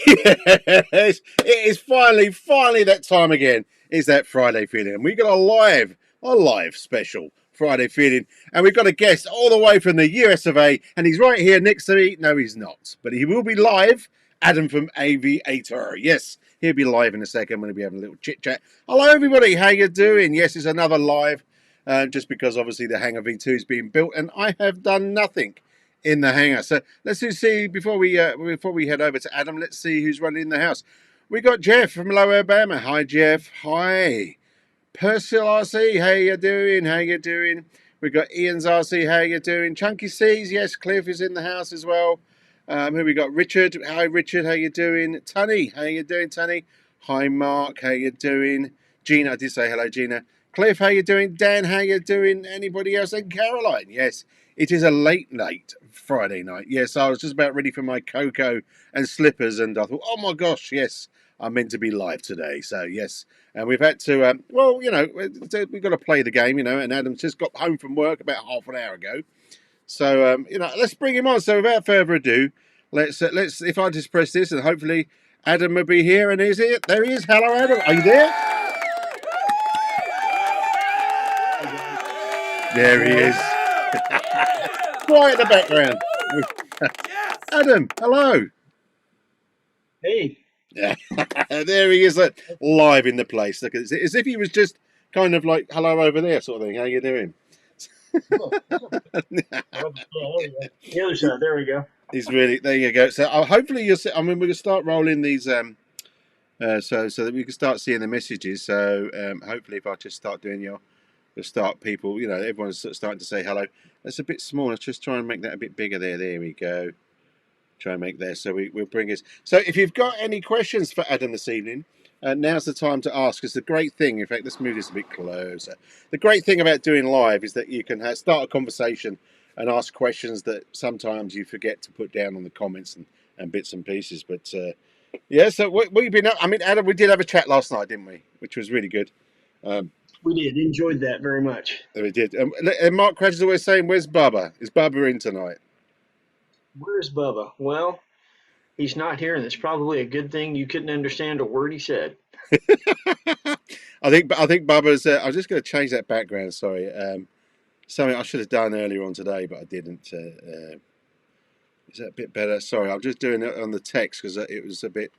Yes, it is finally that time again. It's that Friday feeling, and we got a live special Friday feeling, and we've got a guest all the way from the US of A, and he's right here next to me. No, he's not, but he will be live. Adam from AV8R. Yes, he'll be live in a second. I'm going to be having a little chit chat. Hello, everybody. How you doing? Yes, it's another live. Just because obviously the Hangar V2 is being built, and I have done nothing in the hangar. So let's just see before we head over to Adam. Let's see who's running the house. We got Jeff from Lower Alabama. Hi, Jeff. Hi, Persil RC. How you doing? How you doing? We got Ian's RC. How you doing? Chunky C's. Yes, Cliff is in the house as well. Here we got Richard. Hi, Richard. How you doing? Tunny. How you doing, Tunny? Hi, Mark. How you doing? Gina. I did say hello, Gina. Cliff. How you doing? Dan. How you doing? Anybody else? And Caroline. Yes. It is a late Friday night. Yes, I was just about ready for my cocoa and slippers, and I thought, oh my gosh, yes, I'm meant to be live today. So yes, and we've had to, well, you know, we've got to play the game, you know. And Adam's just got home from work about half an hour ago, so you know, let's bring him on. So without further ado, let's if I just press this, and hopefully Adam will be here, and is it? There he is. Hello, Adam. Are you there? There he is. Quiet in the background. Adam, hello. Hey. Yeah, there he is, live in the place. Look at this, as if he was just kind of like hello over there, sort of thing. How you doing? There we go. He's really there. You go. So hopefully you'll. I mean, we're gonna start rolling these. So that we can start seeing the messages. So hopefully, if I just start doing your start people, you know, everyone's sort of starting to say hello. That's a bit small. Let's just try and make that a bit bigger there. There we go. Try and make there. So we'll bring us. So if you've got any questions for Adam this evening, now's the time to ask. Because the great thing, in fact, let's move this a bit closer. The great thing about doing live is that you can start a conversation and ask questions that sometimes you forget to put down on the comments and bits and pieces. But yeah, so we've been. I mean, Adam, we did have a chat last night, didn't we? Which was really good. We did. Enjoyed that very much. We did. And Mark Cratch is always saying, "Where's Bubba? Is Bubba in tonight?" Where's Bubba? Well, he's not here, and it's probably a good thing you couldn't understand a word he said. I think Bubba's. I was just going to change that background. Sorry, something I should have done earlier on today, but I didn't. Is that a bit better? Sorry, I'm just doing it on the text because it was a bit.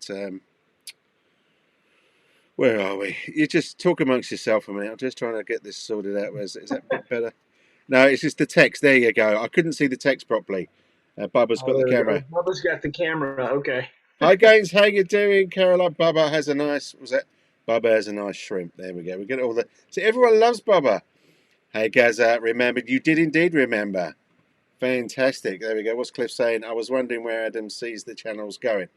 Where are we? You just talk amongst yourself a minute. I'm just trying to get this sorted out. Is that a bit better? No, it's just the text. There you go. I couldn't see the text properly. Bubba's got the camera. Bubba's got the camera. Okay. Hi, Gaines. How you doing, Caroline? Bubba has a nice. Was that? Bubba has a nice shrimp. There we go. We get all the. See, everyone loves Bubba. Hey, Gaza, remembered. You did indeed remember. Fantastic. There we go. What's Cliff saying? I was wondering where Adam sees the channels going.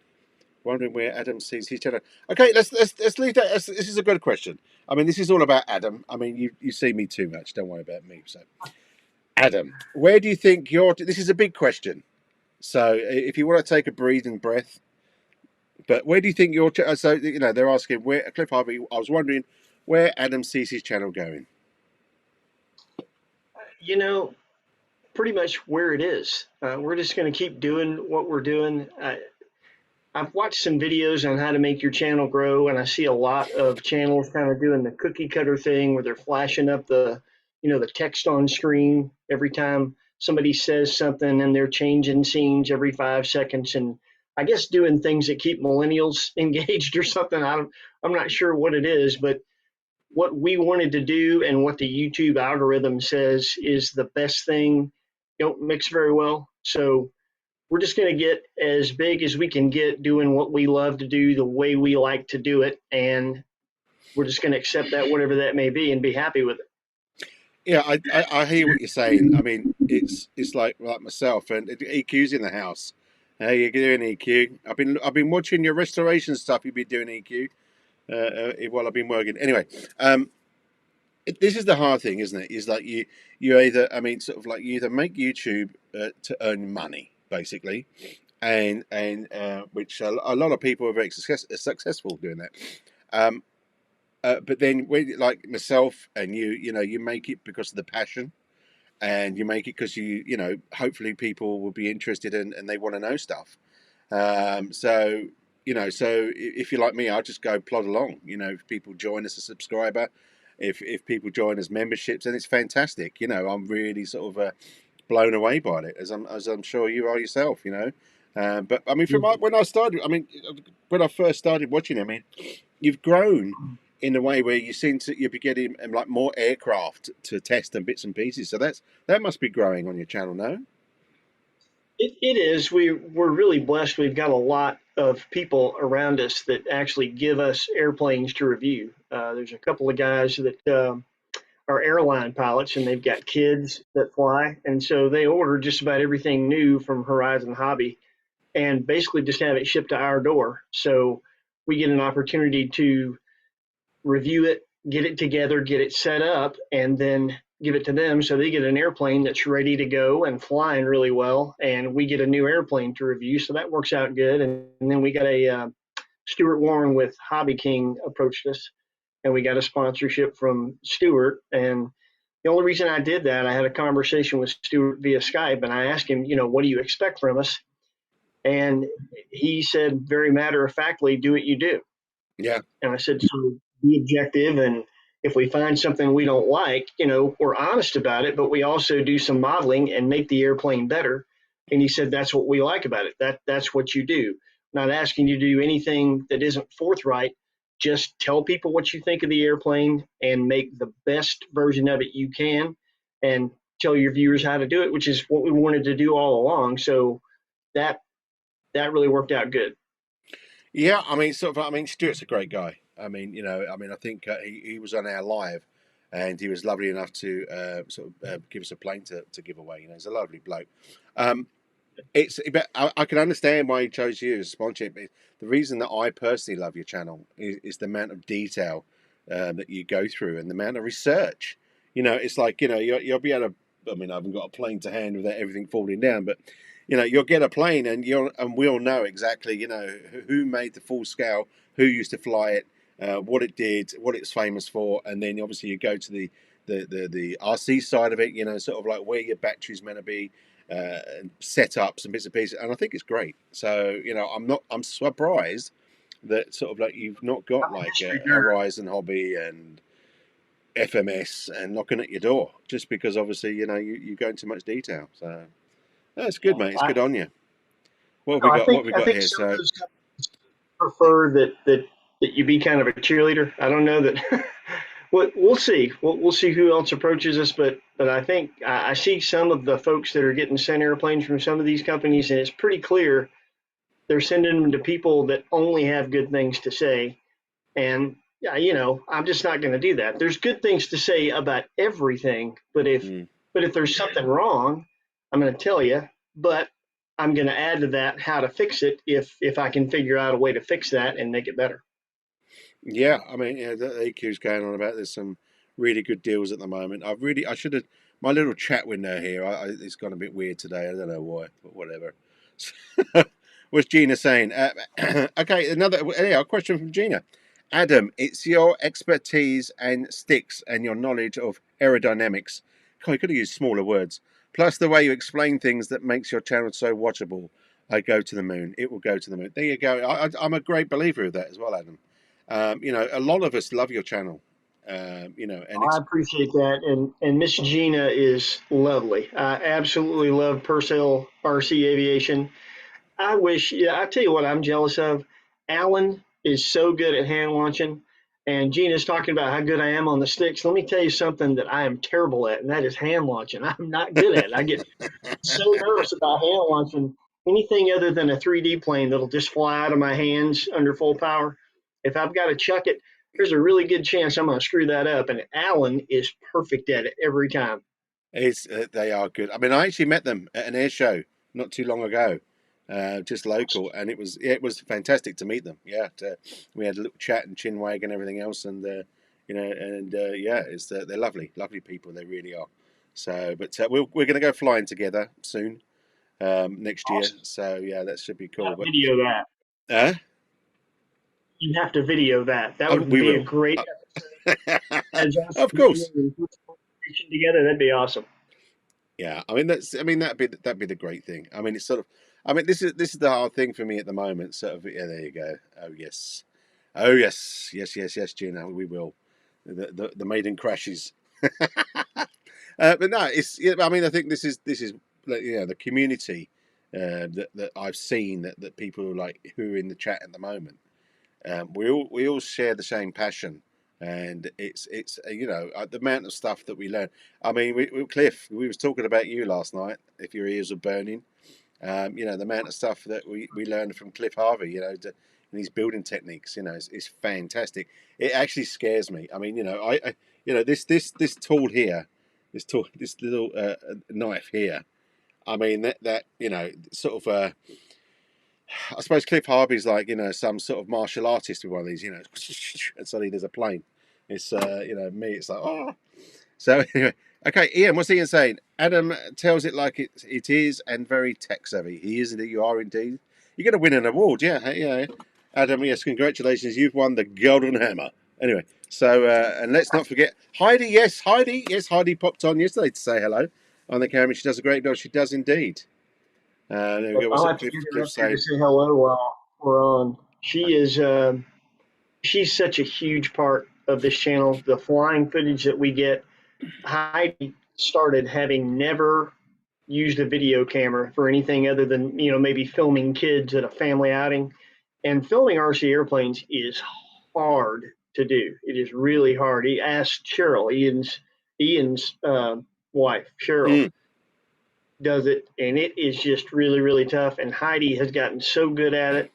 Wondering where Adam sees his channel. Okay, let's leave that. This is a good question. I mean, this is all about Adam. I mean, you see me too much. Don't worry about me. So, Adam, where do you think your? This is a big question. So, if you want to take a breathing breath, but where do you think your? So, you know, they're asking where Cliff Harvey. I was wondering where Adam sees his channel going. You know, pretty much where it is. We're just going to keep doing what we're doing. I've watched some videos on how to make your channel grow, and I see a lot of channels kind of doing the cookie cutter thing where they're flashing up the text on screen every time somebody says something, and they're changing scenes every 5 seconds, and I guess doing things that keep millennials engaged or something. I'm not sure what it is, but what we wanted to do and what the YouTube algorithm says is the best thing don't mix very well. So we're just going to get as big as we can get doing what we love to do the way we like to do it. And we're just going to accept that, whatever that may be, and be happy with it. Yeah, I hear what you're saying. I mean, it's like myself and EQ's in the house. How you doing, EQ? I've been watching your restoration stuff you've been doing, EQ, while I've been working. Anyway, this is the hard thing, isn't it? Is like you either, I mean, sort of like you either make YouTube to earn money, basically, and which a lot of people are very successful doing that. But then, like myself and you know, you make it because of the passion, and you make it because you know, hopefully people will be interested in and they want to know stuff. So So if you're like me, I'll just go plod along. If people join as a subscriber, if people join as memberships, then it's fantastic. I'm really sort of blown away by it, as I'm sure you are yourself. But I mean, when I started, I mean, when I first started watching, I mean, you've grown in a way where you seem to you'll be getting like more aircraft to test and bits and pieces. So that must be growing on your channel, no? It is. We're really blessed. We've got a lot of people around us that actually give us airplanes to review. There's a couple of guys that are airline pilots, and they've got kids that fly, and so they order just about everything new from Horizon Hobby, and basically just have it shipped to our door. So we get an opportunity to review it, get it together, get it set up, and then give it to them so they get an airplane that's ready to go and flying really well, and we get a new airplane to review. So that works out good. And then we got a Stuart Warren with Hobby King approached us, and we got a sponsorship from Stuart. And the only reason I did that, I had a conversation with Stuart via Skype, and I asked him, what do you expect from us? And he said, very matter of factly, do what you do. Yeah. And I said, so be objective. And if we find something we don't like, we're honest about it, but we also do some modeling and make the airplane better. And he said, that's what we like about it. That's what you do. Not asking you to do anything that isn't forthright. Just tell people what you think of the airplane and make the best version of it you can, and tell your viewers how to do it, which is what we wanted to do all along. So that that really worked out good. Yeah, I mean, Stuart's a great guy. I think he was on our live, and he was lovely enough to give us a plane to give away. He's a lovely bloke. Um, but I can understand why he chose you as a sponsorship. The reason that I personally love your channel is the amount of detail that you go through and the amount of research. It's like you'll be able to. I mean, I haven't got a plane to hand without everything falling down, but you'll get a plane and we'll know exactly who made the full scale, who used to fly it, what it did, what it's famous for, and then obviously you go to the RC side of it, sort of like where your battery's meant to be, setups and bits and pieces, and I think it's great. So I'm surprised that sort of like you've not got like a Horizon Hobby and FMS and knocking at your door just because obviously you go into much detail. So that's good, mate. It's good on you. What have we I got? What think have we I got think here? some of So those companies prefer that you be kind of a cheerleader. I don't know that. We'll see. We'll see who else approaches us, but I think I see some of the folks that are getting sent airplanes from some of these companies, and it's pretty clear they're sending them to people that only have good things to say. And yeah, I'm just not going to do that. There's good things to say about everything, mm. but if there's something wrong, I'm going to tell you. But I'm going to add to that how to fix it if I can figure out a way to fix that and make it better. Yeah, I mean, the AQ's going on about there's some really good deals at the moment. I should have my little chat window here. It's gone a bit weird today. I don't know why, but whatever. What's Gina saying? Okay, a question from Gina. Adam, it's your expertise and sticks and your knowledge of aerodynamics. God, you could have used smaller words. Plus the way you explain things that makes your channel so watchable. I go to the moon. It will go to the moon. There you go. I'm a great believer of that as well, Adam. A lot of us love your channel. And I it's appreciate that, and Miss Gina is lovely. I absolutely love Purcell RC Aviation. I wish, yeah, I tell you what, I'm jealous of. Alan is so good at hand launching, and Gina's talking about how good I am on the sticks. Let me tell you something that I am terrible at, and that is hand launching. I'm not good at it. I get so nervous about hand launching anything other than a 3D plane that'll just fly out of my hands under full power. If I've got to chuck it, there's a really good chance I'm going to screw that up. And Alan is perfect at it every time. it's they are good. I mean, I actually met them at an air show not too long ago, just local, and it was fantastic to meet them. Yeah, we had a little chat and chinwag and everything else, and yeah, they're lovely, lovely people. They really are. So, but we're going to go flying together soon next year. Awesome. So yeah, that should be You cool. got But video that. uh, You have to video that. That oh, would we be a will. great as us Of course. together. That'd be awesome. Yeah, I mean that'd be the great thing. I mean it's sort of I mean, this is the hard thing for me at the moment. Sort of, yeah, there you go. Oh yes, oh yes, yes, yes, yes, Gina, we will. The maiden crashes. But no, it's. Yeah, I mean, I think this is the community that I've seen that people like who are in the chat at the moment. We all share the same passion, and it's the amount of stuff that we learn. I mean, Cliff, we was talking about you last night. If your ears are burning, the amount of stuff that we learned from Cliff Harvey, and his building techniques, is fantastic. It actually scares me. I mean, this tool here, this little knife here. I mean that sort of. I suppose Cliff Harvey's like some sort of martial artist with one of these, and suddenly there's a plane. It's me. It's like So anyway, okay, Ian, what's Ian saying? Adam tells it like it is, and very tech savvy. He is. You are indeed. You're going to win an award, yeah. Yeah, Adam. Yes, congratulations. You've won the Golden Hammer. Anyway, so and let's not forget Heidi. Yes, Heidi. Yes, Heidi popped on yesterday to say hello on the camera. She does a great job. She does indeed. There we go. What's I'll that have to get her Cliff up here to saying? say hello while we're on. She's such a huge part of this channel. The flying footage that we get, Heidi started having never used a video camera for anything other than maybe filming kids at a family outing, and filming RC airplanes is hard to do. It is really hard. He asked Cheryl, Ian's wife, Cheryl, Mm. does it, and it is just really, really tough. And Heidi has gotten so good at it,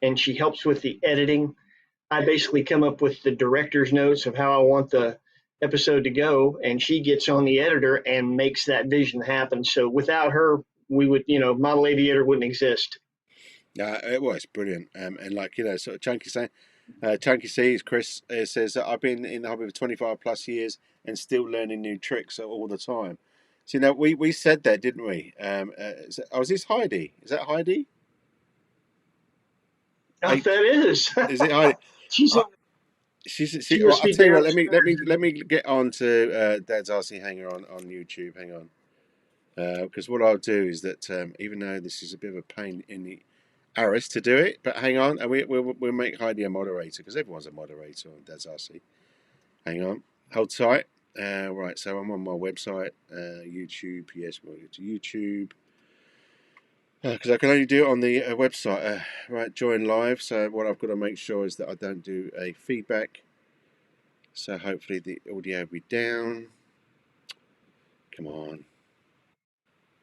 and she helps with the editing. I basically come up with the director's notes of how I want the episode to go, and she gets on the editor and makes that vision happen. So without her, we would, Model Aviator wouldn't exist. It was brilliant, and sort of Chunky saying, Chunky sees Chris says that I've been in the hobby for 25 plus years and still learning new tricks all the time. So we said that, didn't we? Is this Heidi? Is that Heidi? Oh, that is. Is it Heidi? She's Uh, on. She well, must I'll be tell you what. Let me downstairs. let me get on to Dad's RC Hanger on YouTube. Hang on, because what I'll do is that even though this is a bit of a pain in the arse to do it, but hang on, and we'll make Heidi a moderator because everyone's a moderator on Dad's RC. Hang on, hold tight. Right, so I'm on my website, YouTube. Yes, we'll go to YouTube because I can only do it on the website. Right, join live. So what I've got to make sure is that I don't do a feedback. So hopefully the audio will be down. Come on.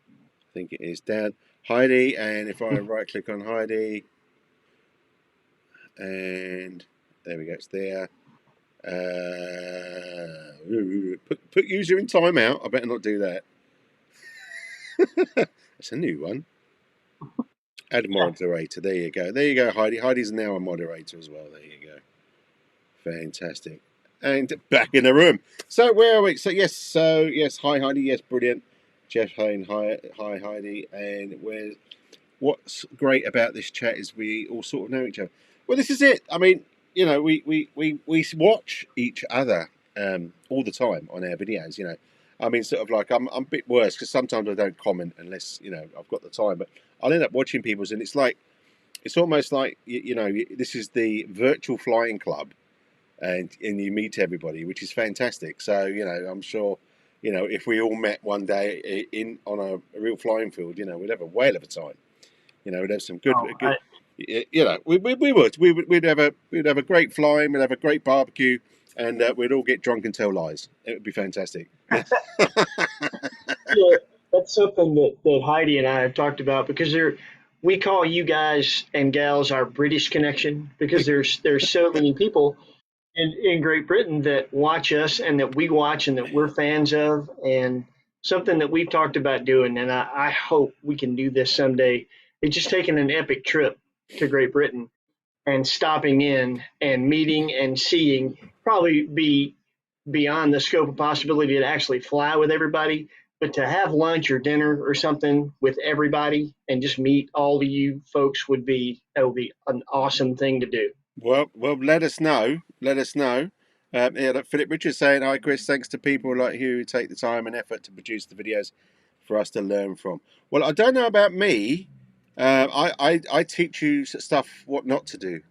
I think it is down. Heidi, and if I right click on Heidi, and there we go, it's there. Put user in timeout. I better not do that. That's a new one. Add moderator. There you go. There you go, Heidi. Heidi's now a moderator as well. There you go. Fantastic. And back in the room. So where are we? So yes. Hi Heidi. Yes, brilliant. Jeff saying hi Heidi. And what's great about this chat is we all sort of know each other. Well, this is it. I mean, we watch each other all the time on our videos. I mean, sort of like I'm a bit worse because sometimes I don't comment unless I've got the time. But I'll end up watching people's, and it's almost like this is the virtual flying club, and you meet everybody, which is fantastic. So I'm sure if we all met one day on a real flying field, we'd have a whale of a time. We'd have some good. We'd have a great flying, we'd have a great barbecue, and we'd all get drunk and tell lies. It would be fantastic. Yeah, that's something that Heidi and I have talked about because we call you guys and gals our British connection because there's so many people in Great Britain that watch us and that we watch and that we're fans of, and something that we've talked about doing, and I hope we can do this someday. It's just taking an epic trip to Great Britain and stopping in and meeting and seeing, probably be beyond the scope of possibility to actually fly with everybody, but to have lunch or dinner or something with everybody and just meet all of you folks would be an awesome thing to do. Well, let us know. Let us know. Philip Richards saying, "Hi, Chris. Thanks to people like you who take the time and effort to produce the videos for us to learn from." Well, I don't know about me. I teach you stuff what not to do.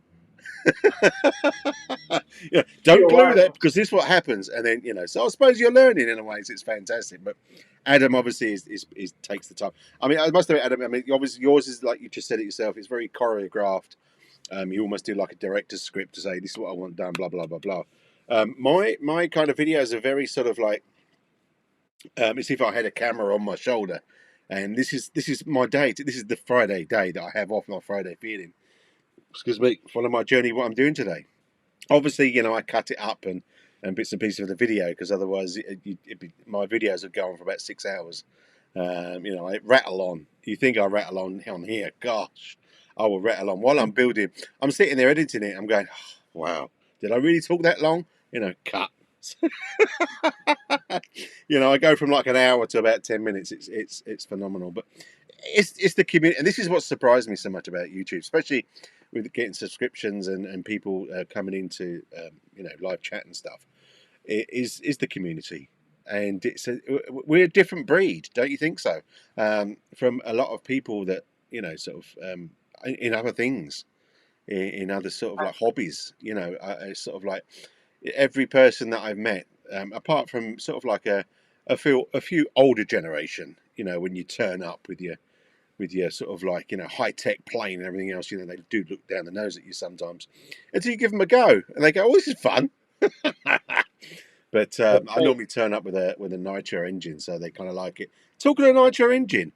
Yeah, You don't know glue what? that because this is what happens, and then So I suppose you're learning in a way. So it's fantastic. But Adam obviously is takes the time. I mean, I must admit, Adam. I mean, obviously yours is like you just said it yourself. It's very choreographed. You almost do like a director's script to say this is what I want done. Blah blah blah blah. My kind of videos are very sort of like it's if I had a camera on my shoulder, and this is my day. This is the Friday day that I have off my Friday feeling. Excuse me, follow my journey. What I'm doing today. Obviously, I cut it up and bits and pieces of the video because otherwise my videos would go on for about 6 hours. I rattle on. You think I rattle on here? Gosh, I will rattle on while I'm building. I'm sitting there editing it. I'm going, oh, wow, did I really talk that long? Cut. I go from like an hour to about 10 minutes. It's phenomenal, but it's the community, and this is what surprised me so much about YouTube, especially with getting subscriptions and people coming into live chat and stuff. Is the community, and we're a different breed, don't you think so? From a lot of people that sort of in other things, in other sort of like hobbies, sort of like every person that I've met, apart from sort of like a few older generation, when you turn up with your sort of like high tech plane and everything else, they do look down the nose at you sometimes until you give them a go and they go, "Oh, this is fun." But I normally turn up with a nitro engine, so they kind of like it. Talking of nitro engine,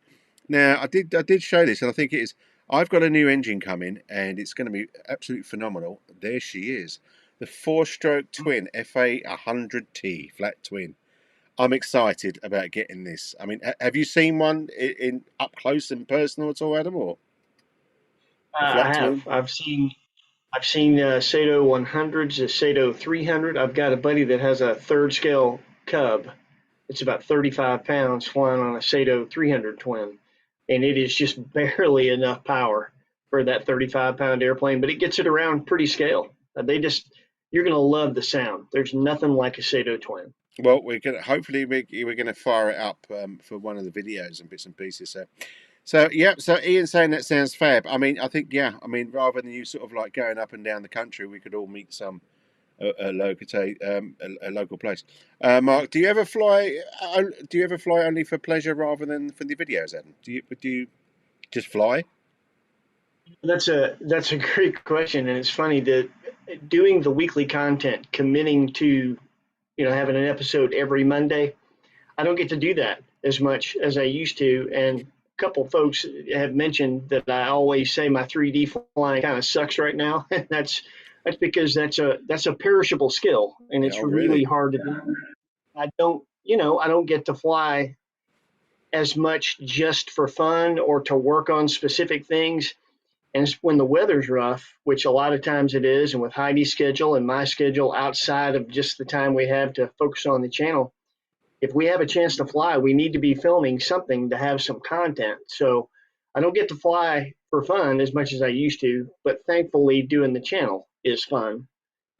now I did show this, and I think it is. I've got a new engine coming, and it's going to be absolutely phenomenal. There she is, the four-stroke twin FA100T flat twin. I'm excited about getting this. I mean, have you seen one in up close and personal at all, Adam, or a I flat have. twin? I've seen Sato 100s, the Sato 300. I've got a buddy that has a third scale Cub. It's about 35 pounds flying on a Sato 300 twin, and it is just barely enough power for that 35-pound airplane, but it gets it around pretty scale. You're gonna love the sound. There's nothing like a Sato twin. Well, we're gonna hopefully we're gonna fire it up for one of the videos and bits and pieces. So yeah. So Ian saying that sounds fab. I mean, I think yeah. I mean, rather than you sort of like going up and down the country, we could all meet some a local place. Mark, do you ever fly? Do you ever fly only for pleasure rather than for the videos? Adam, do you just fly? That's a great question, and it's funny that doing the weekly content, committing to having an episode every Monday, I don't get to do that as much as I used to. And a couple folks have mentioned that I always say my 3D flying kind of sucks right now. And that's because that's a perishable skill, and Yeah, it's oh really really? hard to do. I don't get to fly as much just for fun or to work on specific things. And it's when the weather's rough, which a lot of times it is, and with Heidi's schedule and my schedule outside of just the time we have to focus on the channel, if we have a chance to fly, we need to be filming something to have some content. So I don't get to fly for fun as much as I used to, but thankfully doing the channel is fun.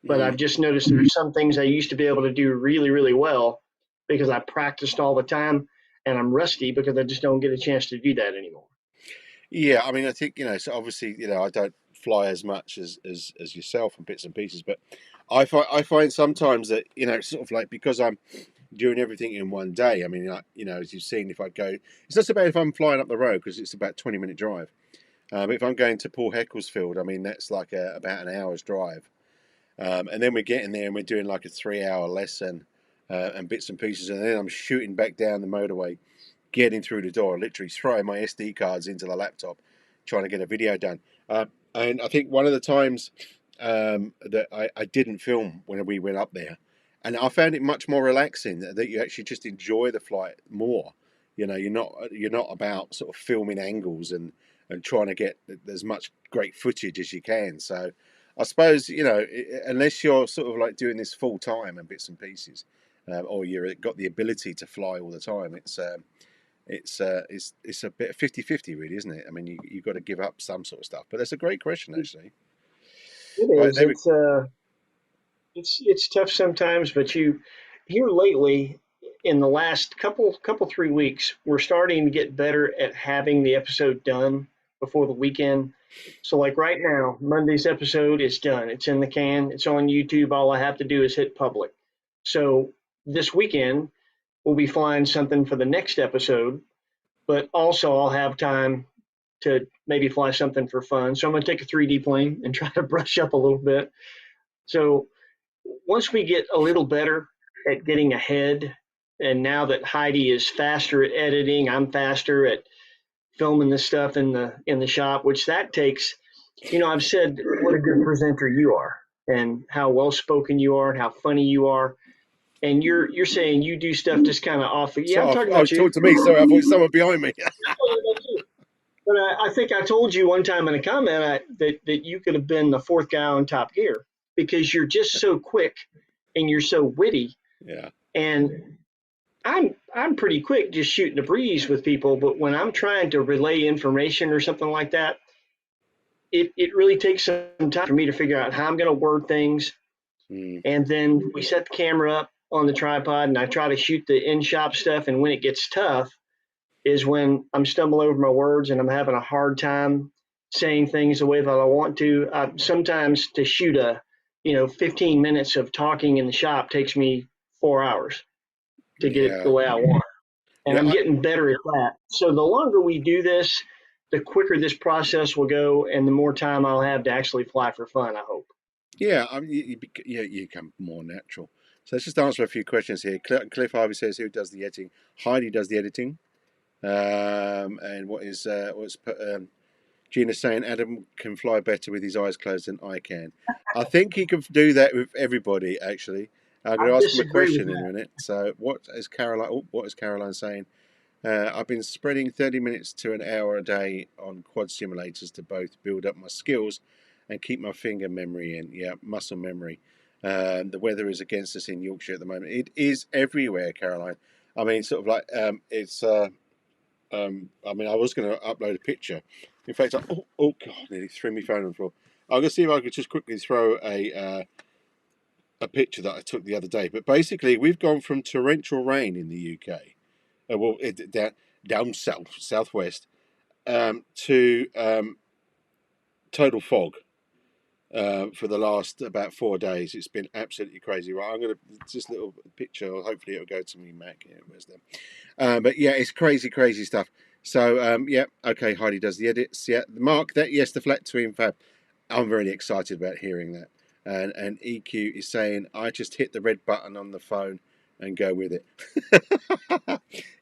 But I've Mm. just noticed there's some things I used to be able to do really, really well because I practiced all the time, and I'm rusty because I just don't get a chance to do that anymore. Yeah, I mean, I think So obviously, I don't fly as much as yourself and bits and pieces, but I find sometimes that sort of like because I'm doing everything in one day. I mean, like, as you've seen, if I go, it's not so bad if I'm flying up the road because it's about 20-minute drive. But if I'm going to Paul Heckelsfield, I mean, that's like about an hour's drive. And then we're getting there and we're doing like a 3-hour lesson and bits and pieces. And then I'm shooting back down the motorway, getting through the door, literally throwing my SD cards into the laptop, trying to get a video done. And I think one of the times that I didn't film when we went up there, and I found it much more relaxing that you actually just enjoy the flight more. You're not about sort of filming angles and trying to get as much great footage as you can. So I suppose unless you're sort of like doing this full time and bits and pieces, or you've got the ability to fly all the time, it's a bit 50-50, really, isn't it? I mean, you've got to give up some sort of stuff. But that's a great question, actually. It Right, is. there we It's tough sometimes, but you here lately in the last couple 3 weeks, we're starting to get better at having the episode done. before the weekend. So like right now, Monday's episode is done. It's in the can. It's on YouTube. All I have to do is hit public. So this weekend we'll be flying something for the next episode, but also I'll have time to maybe fly something for fun. So I'm going to take a 3D plane and try to brush up a little bit. So once we get a little better at getting ahead, and now that Heidi is faster at editing, I'm faster at filming this stuff in the shop, which that takes. I've said what a good presenter you are, and how well spoken you are, and how funny you are. And you're saying you do stuff just kind of off. Yeah, I'm So, talking oh, about you. talk to me. Sorry, I thought someone behind me. But I think I told you one time in a comment that you could have been the fourth guy on Top Gear because you're just so quick and you're so witty. Yeah. And I'm pretty quick just shooting a breeze with people, but when I'm trying to relay information or something like that, it really takes some time for me to figure out how I'm going to word things. And then we set the camera up on the tripod and I try to shoot the in shop stuff. And when it gets tough is when I'm stumbling over my words and I'm having a hard time saying things the way that I want to. Sometimes to shoot 15 minutes of talking in the shop takes me 4 hours to get it the Yeah. way I want. And Yeah. I'm getting better at that. So the longer we do this, the quicker this process will go and the more time I'll have to actually fly for fun, I hope. Yeah. You become more natural. So let's just answer a few questions here. Cliff Harvey says, "Who does the editing?" Heidi does the editing. And what's Gina saying? Adam can fly better with his eyes closed than I can. I think he can do that with everybody. Actually, I'm I going to ask him a disagree with question in a that. minute. So, what is Caroline saying? I've been spreading 30 minutes to an hour a day on quad simulators to both build up my skills and keep my finger memory in. Yeah, muscle memory. The weather is against us in Yorkshire at the moment. It is everywhere, Caroline. I mean, sort of like it's. I mean, I was going to upload a picture. In fact, oh God, nearly threw my phone on the floor. I'm going to see if I could just quickly throw a picture that I took the other day. But basically, we've gone from torrential rain in the UK, down southwest, to total fog for the last about 4 days. It's been absolutely crazy. Right, I'm going to just a little picture. Hopefully, it'll go to me, Mac. Yeah, where's them? But yeah, it's crazy stuff. So yeah, okay. Heidi does the edits. Yeah, Mark, the flat twin fab. I'm really excited about hearing that. And EQ is saying, I just hit the red button on the phone and go with it.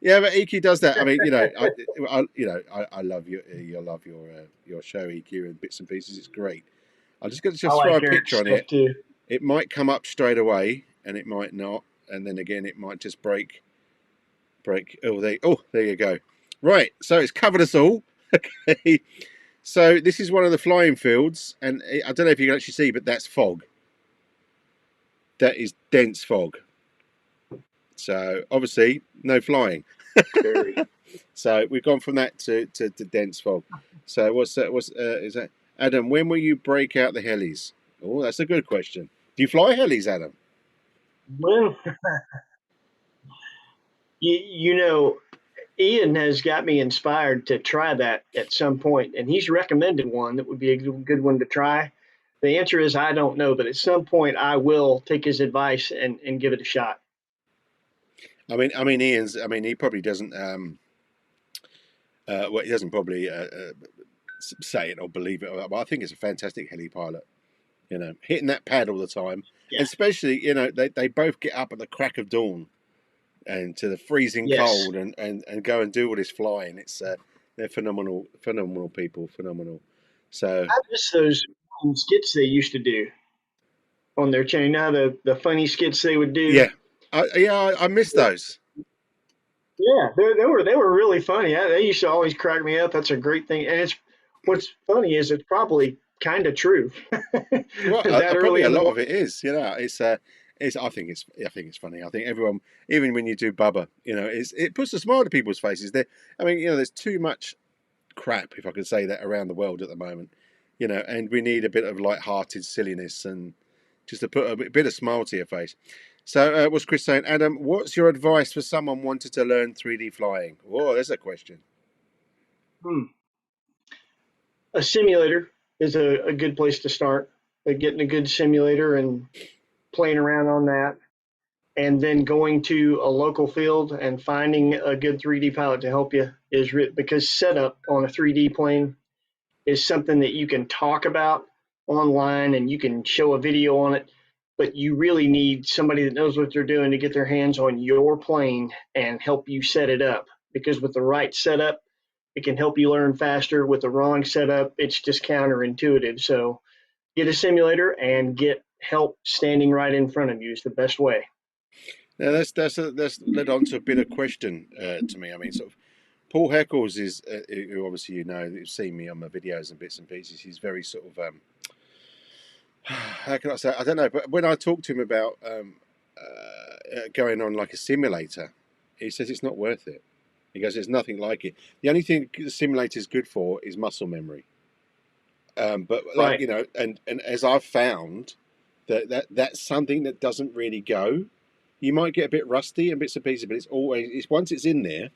Yeah, but EQ does that. I mean, I love your show, EQ, and bits and pieces. It's great. I'm just going to I throw like a Eric's picture on stuff it. too. It might come up straight away, and it might not, and then again, it might just break. There you go. Right, so it's covered us all. Okay. So this is one of the flying fields, and I don't know if you can actually see, but that's fog. That is dense fog. So obviously no flying. Very. So we've gone from that to dense fog. So what's that? Is that Adam? When will you break out the helis? Oh, that's a good question. Do you fly helis, Adam? Well, you know, Ian has got me inspired to try that at some point, and he's recommended one that would be a good one to try. The answer is I don't know, but at some point I will take his advice and give it a shot. Ian's. I mean, he probably doesn't. Well, he doesn't probably say it or believe it, but I think it's a fantastic heli pilot. You know, hitting that pad all the time, Yeah. and especially they both get up at the crack of dawn and to the freezing Yes. cold and go and do all this flying. It's they're phenomenal people, phenomenal. So I miss those skits they used to do on their channel. Now the funny skits they would do. yeah, I miss those. Yeah, they were really funny. They used to always crack me up. That's a great thing, and it's what's funny is it's probably kind of true. Well, That probably early a in the lot morning. of it is. It's. I think it's funny. I think everyone, even when you do Bubba, it puts a smile to people's faces. I mean, there's too much crap, if I could say that, around the world at the moment. And we need a bit of light-hearted silliness and just to put a bit of smile to your face. So, what's Chris saying? Adam, what's your advice for someone wanted to learn 3D flying? Oh, there's a question. Hmm. a simulator is a good place to start. Getting a good simulator and playing around on that, and then going to a local field and finding a good 3D pilot to help you because setup on a 3D plane is something that you can talk about online and you can show a video on it, but you really need somebody that knows what they're doing to get their hands on your plane and help you set it up. Because with the right setup, it can help you learn faster. With the wrong setup, it's just counterintuitive. So get a simulator and get help standing right in front of you is the best way. Now that's led on to a bit of question to me. I mean, sort of Paul Heckles is, who obviously you know, you've seen me on my videos and bits and pieces. He's very sort of how can I say? I don't know, but when I talk to him about going on like a simulator, he says it's not worth it. He goes, there's nothing like it. The only thing the simulator is good for is muscle memory. But like Right. you know, and as I've found that's something that doesn't really go. You might get a bit rusty and bits and pieces, but it's once it's in there,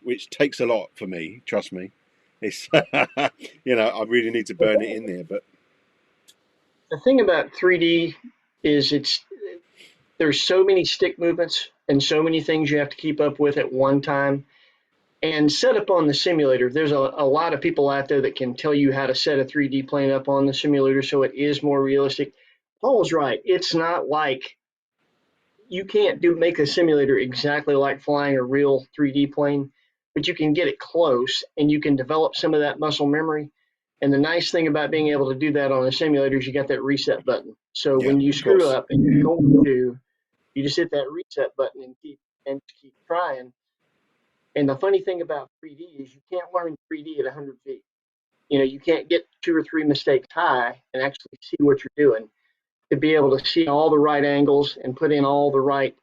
which takes a lot for me. Trust me, it's you know I really need to burn it in there. But The thing about 3D is there's so many stick movements and so many things you have to keep up with at one time. And set up on the simulator, there's a lot of people out there that can tell you how to set a 3D plane up on the simulator so it is more realistic. Paul's right. It's not like you can't make a simulator exactly like flying a real 3D plane, but you can get it close and you can develop some of that muscle memory. And the nice thing about being able to do that on a simulator is you got that reset button. So yeah, when you of screw course, up and you're going to, you just hit that reset button and keep trying. And the funny thing about 3D is you can't learn 3D at 100 feet. You know, you can't get two or three mistakes high and actually see what you're doing. To be able to see all the right angles and put in all the right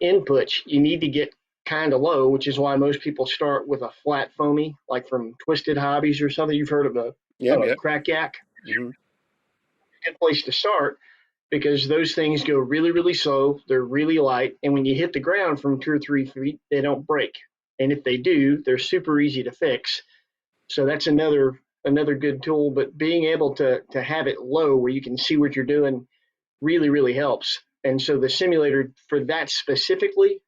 inputs, you need to get kind of low, which is why most people start with a flat foamy, like from Twisted Hobbies or something. You've heard of yeah, a yeah, crack yak. hmm Good place to start because those things go really, really slow. They're really light. And when you hit the ground from 2 or 3 feet, they don't break. And if they do, they're super easy to fix. So that's another good tool. But being able to have it low where you can see what you're doing really, really helps. And so the simulator for that specifically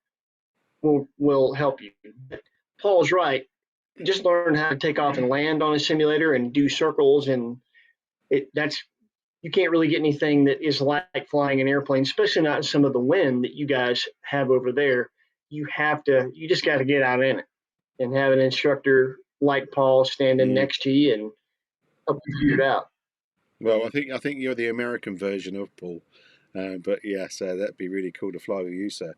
will help you. Paul's right. Just learn how to take off and land on a simulator and do circles, and that's you can't really get anything that is like flying an airplane, especially not some of the wind that you guys have over there. You just got to get out in it and have an instructor like Paul standing mm. next to you and help you figure it out. Well, I think you're the American version of Paul, but yeah, so that'd be really cool to fly with you, sir.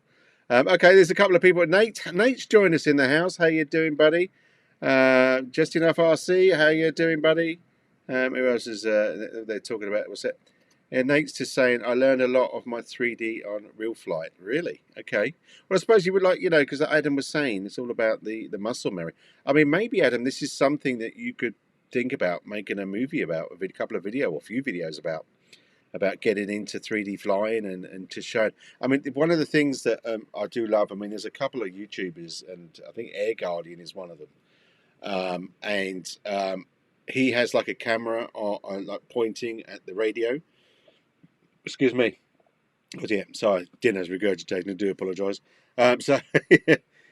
Okay, there's a couple of people. Nate's joined us in the house. How you doing, buddy? Just enough RC. How you doing, buddy? Who else is they're talking about? What's that? Yeah, Nate's just saying I learned a lot of my 3D on real flight. Really? Okay. Well, I suppose you would like because Adam was saying it's all about the muscle memory. I mean, maybe Adam, this is something that you could think about making a movie about, a couple of video or a few videos about getting into 3D flying and to show. I mean, one of the things that I do love. I mean, there's a couple of YouTubers, and I think Air Guardian is one of them, and he has like a camera like pointing at the radio. Excuse me. Oh yeah, sorry, dinner's regurgitating. I do apologise. So,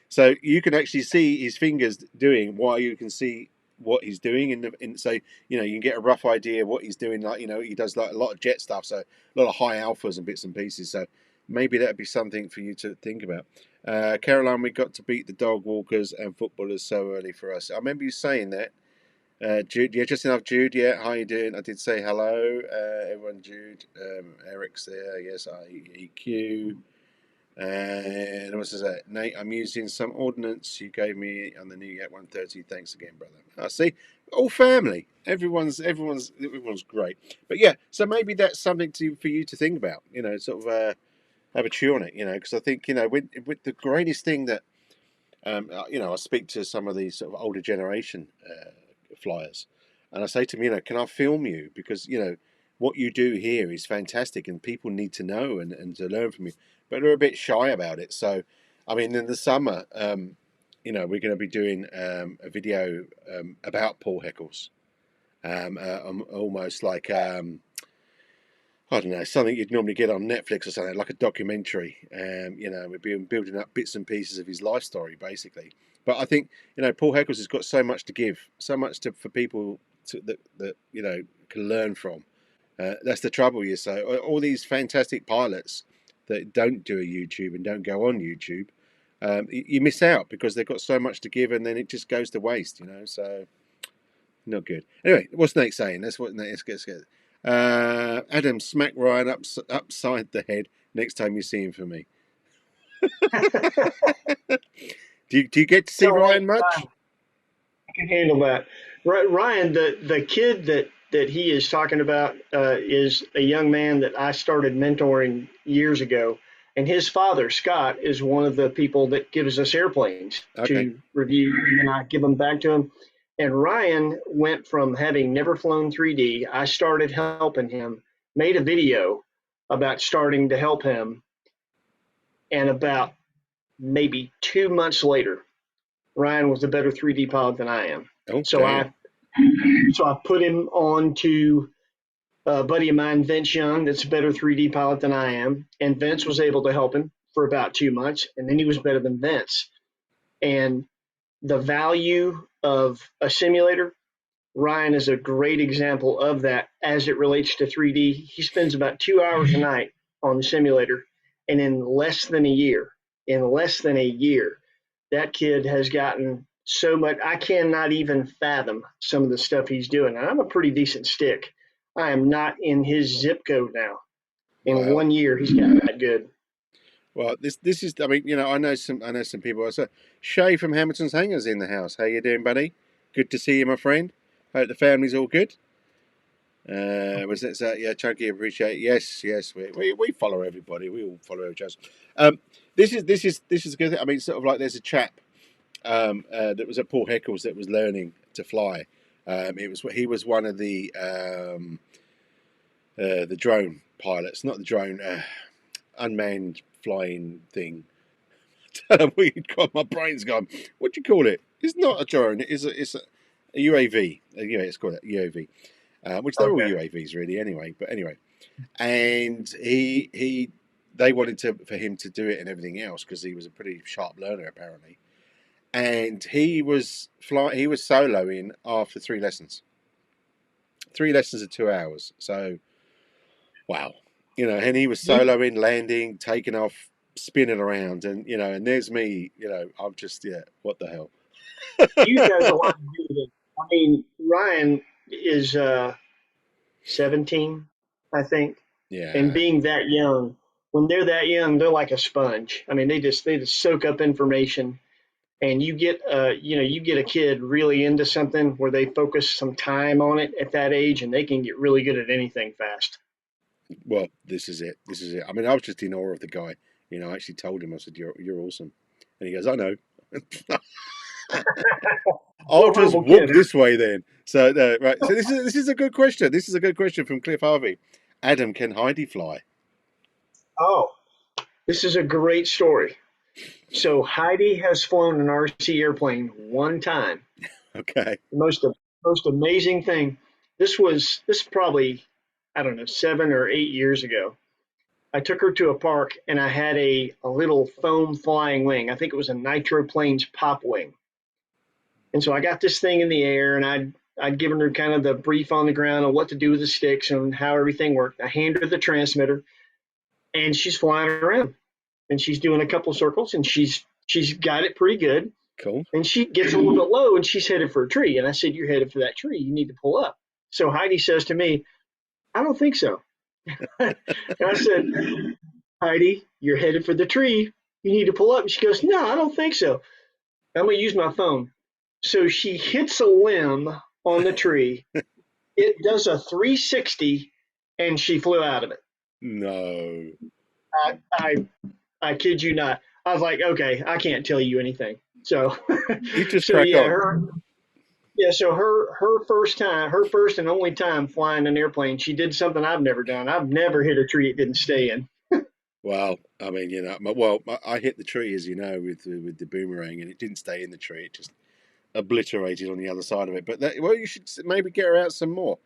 so you can actually see his fingers doing while you can see what he's doing so you know you can get a rough idea of what he's doing. Like he does like a lot of jet stuff, so a lot of high alphas and bits and pieces. So maybe that'd be something for you to think about. Caroline, we got to beat the dog walkers and footballers so early for us. I remember you saying that. Jude, yeah, just enough. Jude, yeah, how you doing? I did say hello, everyone. Jude, Eric's there. Yes, EQ. And what's that? Nate, I'm using some ordnance you gave me on the new Yak 130. Thanks again, brother. I see. All family. Everyone's great. But yeah, so maybe that's something for you to think about. Sort of have a chew on it. Because I think with the greatest thing that I speak to some of these sort of older generation flyers, and I say to them, can I film you? Because what you do here is fantastic, and people need to know and to learn from you, but they're a bit shy about it. So, I mean, in the summer, we're going to be doing a video about Paul Heckles. almost like I don't know, something you'd normally get on Netflix or something, like a documentary. We've been building up bits and pieces of his life story, basically. But I think Paul Heckles has got so much to give, so much for people that can learn from. That's the trouble, you say. All these fantastic pilots that don't do a YouTube and don't go on YouTube, you miss out because they've got so much to give, and then it just goes to waste. So not good. Anyway, what's Nate saying? That's what Nate gets. Adam, smack Ryan upside the head next time you see him for me. Do you get to see So Ryan much? I can handle that. Ryan, the kid that he is talking about is a young man that I started mentoring years ago, and his father Scott is one of the people that gives us airplanes Okay. to review, and then I give them back to him. And Ryan went from having never flown 3D. I started helping him, made a video about starting to help him, and about maybe 2 months later, Ryan was a better 3D pilot than I am. Oh, So damn. I put him on to a buddy of mine, Vince Young, that's a better 3D pilot than I am, and Vince was able to help him for about 2 months, and then he was better than Vince. And the value of a simulator, Ryan is a great example of that as it relates to 3D. He spends about 2 hours a night on the simulator, and in less than a year, that kid has gotten so much. I cannot even fathom some of the stuff he's doing. And I'm a pretty decent stick. I am not in his zip code now. In Wow. 1 year, he's gotten that good. Well, this is. I mean, I know some people. So Shay from Hamilton's Hangers in the house. How you doing, buddy? Good to see you, my friend. Hope the family's all good. Was it? Yeah, Chunky, appreciate it. Yes. We follow everybody. We all follow each other. This is a good thing. I mean, sort of like there's a chap that was at Paul Heckles that was learning to fly. He was one of the drone pilots, not the drone unmanned flying thing. I don't know what you'd call. My brain's gone. What do you call it? It's not a drone. It's a UAV. Yeah, it's called a UAV. Which they're all Okay. UAVs really anyway. But anyway, and they wanted for him to do it and everything else because he was a pretty sharp learner apparently. And he was soloing after 3 lessons. 3 lessons of 2 hours. So wow, and he was soloing, landing, taking off, spinning around, and there's me, I'm just what the hell? Youth has a lot to do with it. I mean, Ryan is 17, I think, and Yeah. being that young, when they're that young, they're like a sponge. I mean, they just soak up information, and you get a kid really into something where they focus some time on it at that age, and they can get really good at anything fast. Well, this is it. This is it. I mean, I was just in awe of the guy. I actually told him, I said, "You're awesome," and he goes, "I know." I'll Real just humble walk kid. this way then. So right. So this is a good question. This is a good question from Cliff Harvey. Adam, can Heidi fly? Oh, this is a great story. So Heidi has flown an RC airplane one time. Okay. The most amazing thing. This probably, I don't know, 7 or 8 years ago. I took her to a park and I had a little foam flying wing. I think it was a Nitro Planes pop wing. And so I got this thing in the air, and I'd given her kind of the brief on the ground on what to do with the sticks and how everything worked. I handed her the transmitter, and she's flying around, and she's doing a couple circles, and she's got it pretty good. Cool. And she gets a little bit low, and she's headed for a tree. And I said, "You're headed for that tree. You need to pull up." So Heidi says to me, "I don't think so." And I said, "Heidi, you're headed for the tree. You need to pull up." And she goes, "No, I don't think so. I'm going to use my phone." So she hits a limb on the tree. It does a 360, and she flew out of it. No. I, I, I kid you not. I was like, okay, I can't tell you anything. So, You just so crack yeah, on. her first time, her first and only time flying an airplane, she did something I've never done. I've never hit a tree it didn't stay in. Well, I mean, I hit the tree, as you know, with the boomerang, and it didn't stay in the tree. It just obliterated on the other side of it. But well, you should maybe get her out some more.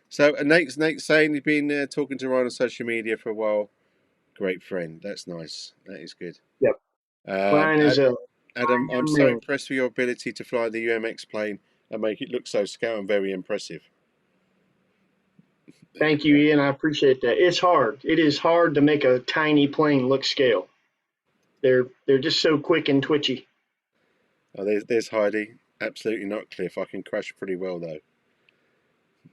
So Nate's saying he's been talking to Ryan on social media for a while. Great friend. That's nice. That is good. Yep. Um, Ryan is a Adam, I'm young so man. impressed with your ability to fly the UMX plane and make it look so scale and very impressive. There you Thank you, go. Ian. I appreciate that. It's hard. It is hard to make a tiny plane look scale. They're just so quick and twitchy. Oh, there's Heidi. Absolutely not, Cliff. I can crash pretty well though.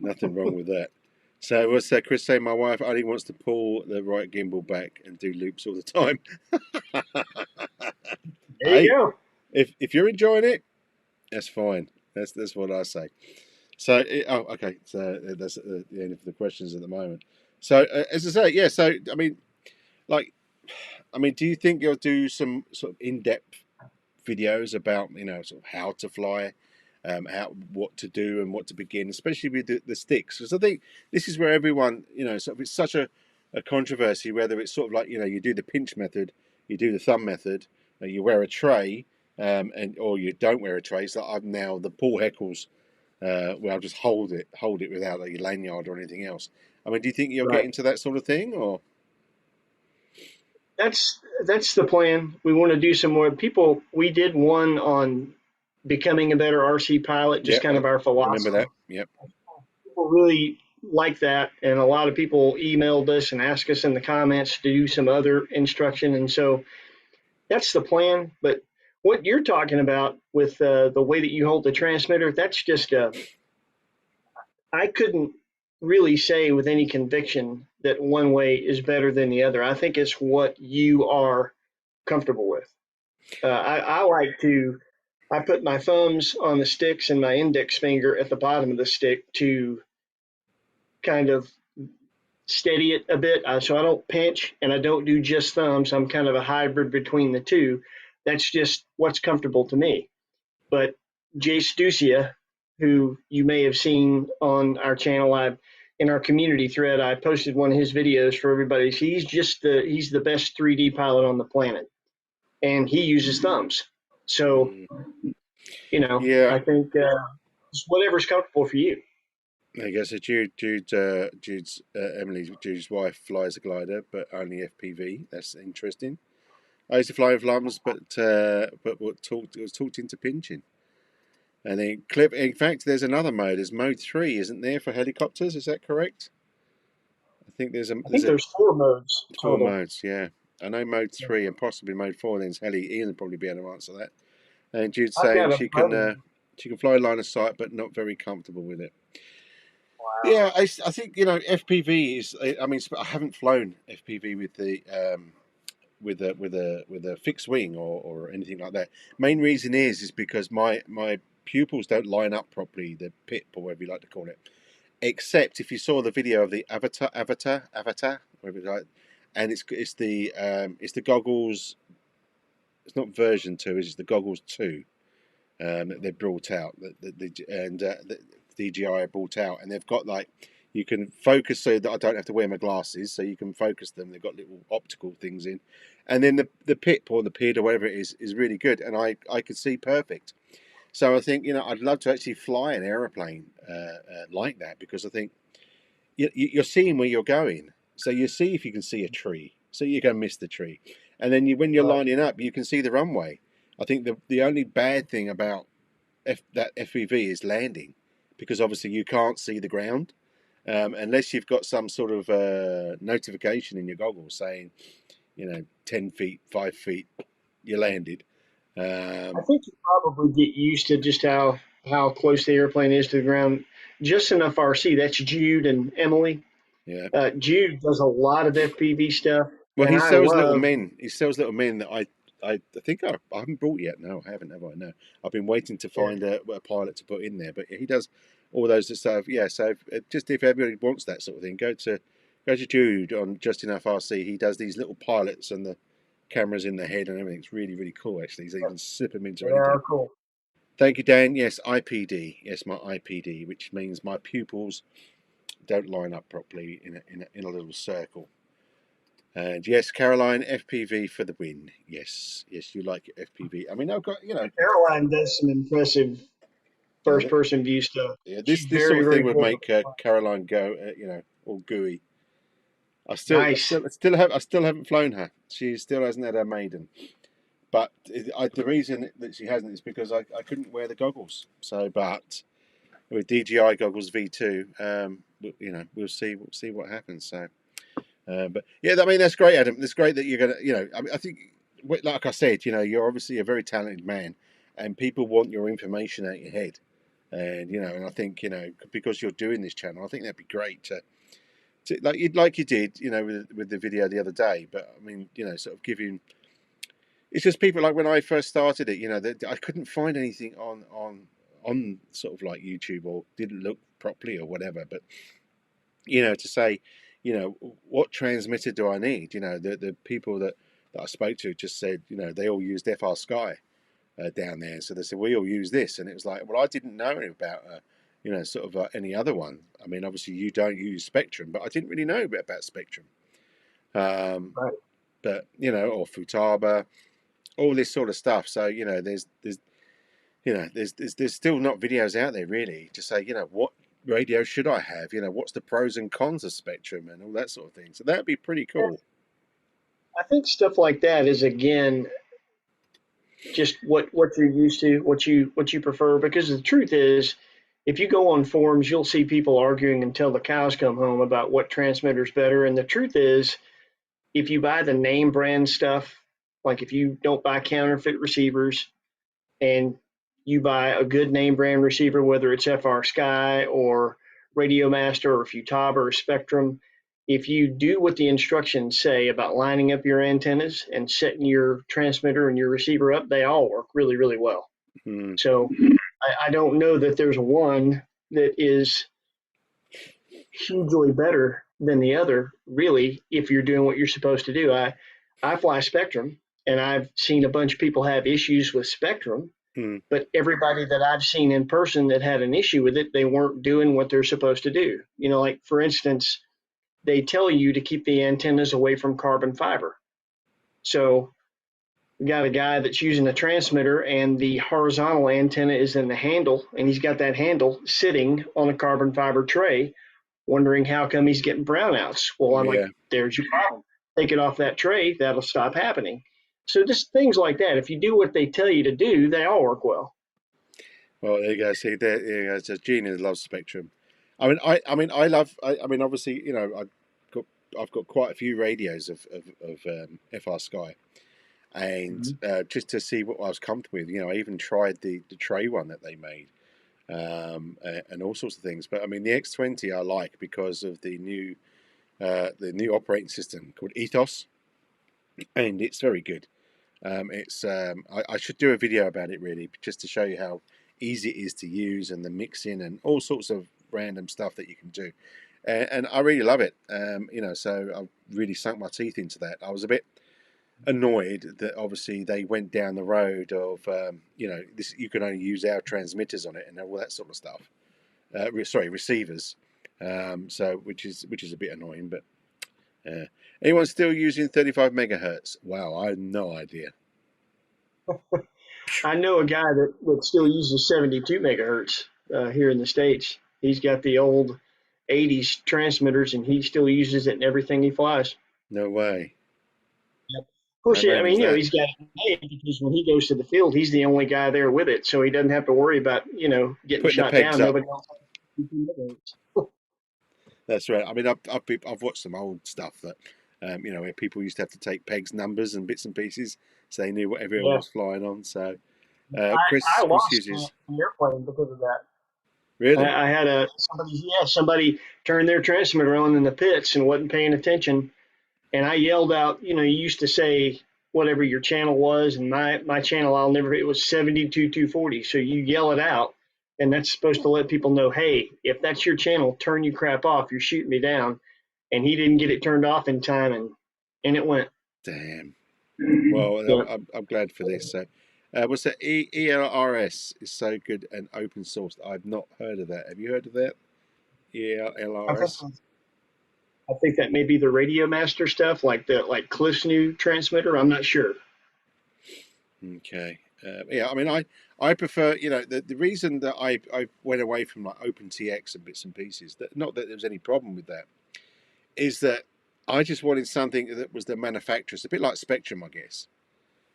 Nothing wrong with that. So what's that? Chris saying my wife only wants to pull the right gimbal back and do loops all the time. There you Hey, go. if you're enjoying it, that's fine. That's what I say. So okay. So that's the end of the questions at the moment. So as I say, yeah. So I mean, like, do you think you'll do some sort of in-depth videos about sort of how to fly, how what to do and what to begin, especially with the sticks? Because I think this is where everyone sort of it's such a controversy whether it's sort of like you do the pinch method, you do the thumb method, you wear a tray, and or you don't wear a tray. So I've now the Paul Heckles where I'll just hold it without a lanyard or anything else. I mean, do you think you'll get Right. into that sort of thing or? That's the plan. We want to do some more. People, we did one on becoming a better RC pilot, just Yeah, kind I of our remember philosophy. that. Yep. People really like that, and a lot of people emailed us and asked us in the comments to do some other instruction, and so that's the plan. But what you're talking about with the way that you hold the transmitter, that's just I couldn't really say with any conviction that one way is better than the other. I think it's what you are comfortable with. I like to, I put my thumbs on the sticks and my index finger at the bottom of the stick to kind of steady it a bit. So I don't pinch and I don't do just thumbs. I'm kind of a hybrid between the two. That's just what's comfortable to me. But Jay Stucia, who you may have seen on our channel, in our community thread, I posted one of his videos for everybody. He's the best 3D pilot on the planet, and he uses thumbs. So Mm. I Yeah, think it's whatever's comfortable for you. I guess Jude's wife flies a glider, but only FPV. That's interesting. I used to fly with Lums, but was talked into pinching. And then clip. In fact, there's another mode. There's mode 3, isn't there, for helicopters? Is that correct? I think I there's think a there's 4 modes 4 total. modes. Yeah, I know mode 3 and possibly mode 4. Then Heli Ian will probably be able to answer that. And Jude's I've saying got a buddy. she can fly line of sight, but not very comfortable with it. Wow. Yeah, I think FPV is. I mean, I haven't flown FPV with the with a fixed wing or anything like that. Main reason is because my pupils don't line up properly, the pip or whatever you like to call it. Except if you saw the video of the avatar, whatever it's like, and it's the goggles. It's not version 2. It's the goggles 2 that they brought out. The DJI brought out, and they've got like you can focus so that I don't have to wear my glasses, so you can focus them. They've got little optical things in, and then the pip or the PID or whatever it is really good, and I could see perfect. So I think I'd love to actually fly an aeroplane like that because I think you're seeing where you're going, so you see if you can see a tree, so you're going to miss the tree, and then when you're Right. lining up, you can see the runway. I think the only bad thing about that FPV is landing, because obviously you can't see the ground unless you've got some sort of notification in your goggles saying 10 feet, 5 feet, you landed. I Um, think you probably get used to just how close the airplane is to the ground. Just enough RC. That's Jude and Emily. yeah. Jude does a lot of FPV stuff, Well, and he I sells little love. men. He sells little men that I think I haven't brought yet. No, I haven't. Have I? No, I've been waiting to Yeah, find a pilot to put in there. But he does all those stuff. Yeah. So just if everybody wants that sort of thing, go to Jude on Just Enough RC. He does these little pilots and the cameras in the head and everything. It's really really cool actually. So you can slip them into they anything. are cool. Thank you, Dan. Yes, IPD. Yes, my IPD, which means my pupils don't line up properly in a little circle. And yes, Caroline, FPV for the win. Yes, yes, you like FPV. I mean, I've got Caroline does some impressive. first person view stuff. Yeah, She's this sort very, of thing very would good. make Caroline go, all gooey. Nice. I still haven't flown her. She still hasn't had her maiden. But the reason that she hasn't is because I couldn't wear the goggles. So, but with DJI goggles V2, we'll see what happens. So, but yeah, I mean that's great, Adam. It's great that you're gonna, I mean, I think, like I said, you're obviously a very talented man, and people want your information out your head, and I think because you're doing this channel, I think that'd be great to like you did, with the video the other day. But I mean, sort of giving. It's just people like when I first started it, that I couldn't find anything on sort of like YouTube or didn't look properly or whatever. But to say, what transmitter do I need? The people that I spoke to just said, they all used FR Sky down there. So they said, we all use this. And it was like, well, I didn't know about, sort of any other one. I mean, obviously you don't use Spectrum, but I didn't really know a bit about Spectrum. Right. But, or Futaba, all this sort of stuff. So, there's still not videos out there really to say, what radio should I have? What's the pros and cons of Spectrum and all that sort of thing. So that'd be pretty cool. I think stuff like that is again just what you're used to, what you prefer. Because the truth is, if you go on forums, you'll see people arguing until the cows come home about what transmitter's better. And the truth is, if you buy the name brand stuff, like if you don't buy counterfeit receivers and you buy a good name brand receiver, whether it's FR Sky or Radio Master or Futaba or Spectrum, if you do what the instructions say about lining up your antennas and setting your transmitter and your receiver up, they all work really, really well. Mm. So I don't know that there's one that is hugely better than the other, really, if you're doing what you're supposed to do. I fly Spectrum, and I've seen a bunch of people have issues with Spectrum, Mm. but everybody that I've seen in person that had an issue with it, they weren't doing what they're supposed to do. Like for instance, they tell you to keep the antennas away from carbon fiber. So we got a guy that's using a transmitter and the horizontal antenna is in the handle, and he's got that handle sitting on a carbon fiber tray, wondering how come he's getting brownouts. Well, I'm like, Yeah. there's your problem. Take it off that tray, that'll stop happening. So just things like that. If you do what they tell you to do, they all work well. Well, there you go. See, there you go. So Gina loves Spectrum. I mean, obviously, I've got quite a few radios of FR Sky, and just to see what I was comfortable with. I even tried the tray one that they made, and all sorts of things. But I mean, the X20 I like because of the new operating system called Ethos, and it's very good. I should do a video about it really, just to show you how easy it is to use and the mixing and all sorts of random stuff that you can do. And I really love it. So I really sunk my teeth into that. I was a bit annoyed that obviously they went down the road of this, you can only use our transmitters on it and all that sort of stuff. Receivers. So which is a bit annoying, but. Anyone still using 35 megahertz? Wow, I had no idea. I know a guy that still uses 72 megahertz here in the States. He's got the old 80s transmitters and he still uses it in everything he flies. No way. Yep. Of How course, I random's mean, that? he's got it made because when he goes to the field, he's the only guy there with it. So he doesn't have to worry about, getting Putting the shot pegs down. up. Nobody else has 72 megahertz. That's right. I mean, I've watched some old stuff that, where people used to have to take pegs, numbers, and bits and pieces, so they knew what everyone Yeah. was flying on. So, I Chris lost uses an airplane because of that. really. I had somebody turned their transmitter on in the pits and wasn't paying attention, and I yelled out. You used to say whatever your channel was, and my channel it was 72,240. So you yell it out, and that's supposed to let people know, hey, if that's your channel, turn your crap off. You're shooting me down. And he didn't get it turned off in time, and it went. Damn. Well, Yeah. I'm glad for this. So, what's that? ELRS is so good and open source. I've not heard of that. Have you heard of that? I think ELRS. I think that may be the Radio Master stuff, like Cliff's new transmitter. I'm not sure. Okay. Yeah, I mean, I prefer, the reason that I went away from like OpenTX and bits and pieces, that not that there was any problem with that, is that I just wanted something that was the manufacturers, a bit like Spectrum, I guess.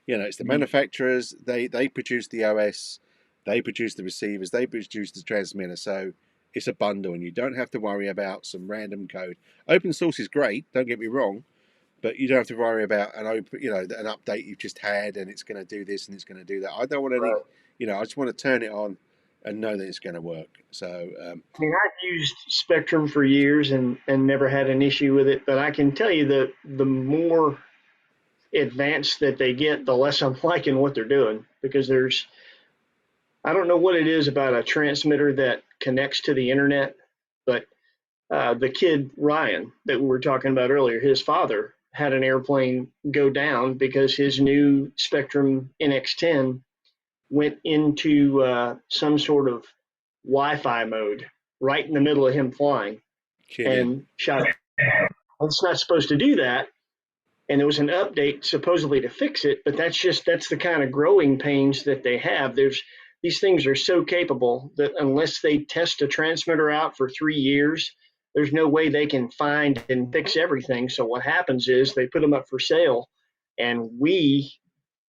It's the manufacturers. They produce the OS, they produce the receivers, they produce the transmitter. So it's a bundle, and you don't have to worry about some random code. Open source is great. Don't get me wrong, but you don't have to worry about an update you've just had, and it's going to do this and it's going to do that. I don't want any. Right. I just want to turn it on and know that it's going to work. So I mean, I've used Spectrum for years and never had an issue with it, but I can tell you that the more advanced that they get, the less I'm liking what they're doing because I don't know what it is about a transmitter that connects to the internet, but the kid Ryan that we were talking about earlier, his father had an airplane go down because his new Spectrum NX10 went into some sort of Wi-Fi mode right in the middle of him flying kidding. and shot it. It's not supposed to do that, and there was an update supposedly to fix it, but that's the kind of growing pains that they have. These things are so capable that unless they test a transmitter out for 3 years, there's no way they can find and fix everything. So what happens is they put them up for sale, and we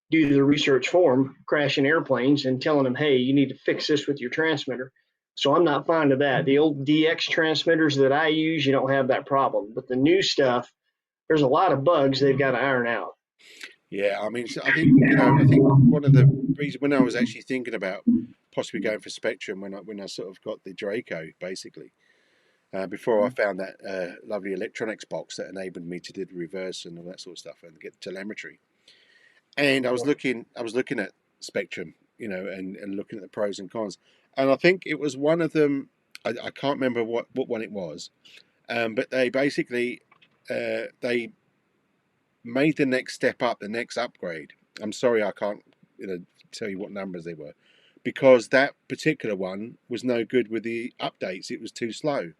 do the research for them, crashing airplanes and telling them, hey, you need to fix this with your transmitter. So I'm not fond of that. The old DX transmitters that I use, you don't have that problem. But the new stuff, there's a lot of bugs they've got to iron out. Yeah, I mean, so I think one of the reasons when I was actually thinking about possibly going for Spectrum when I sort of got the Draco basically. Before I found that lovely electronics box that enabled me to do the reverse and all that sort of stuff and get telemetry. And I was looking at Spectrum, and looking at the pros and cons. And I think it was one of them. I can't remember what one it was, but they basically they made the next step up, the next upgrade. I'm sorry, I can't tell you what numbers they were, because that particular one was no good with the updates. It was too slow.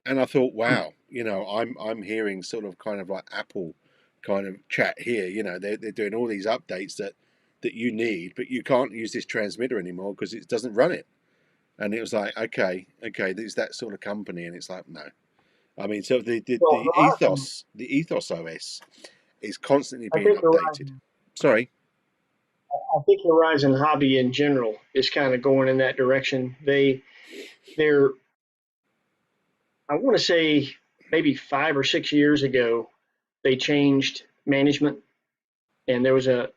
And I thought, wow, I'm hearing sort of kind of like Apple kind of chat here. They're doing all these updates that you need, but you can't use this transmitter anymore because it doesn't run it. And it was like, okay, there's that sort of company, and it's like, no. I mean, so Well, the Ethos OS is constantly I being think updated. Sorry. I think Horizon Hobby in general is kind of going in that direction. They're I want to say maybe 5 or 6 years ago they changed management, and there was a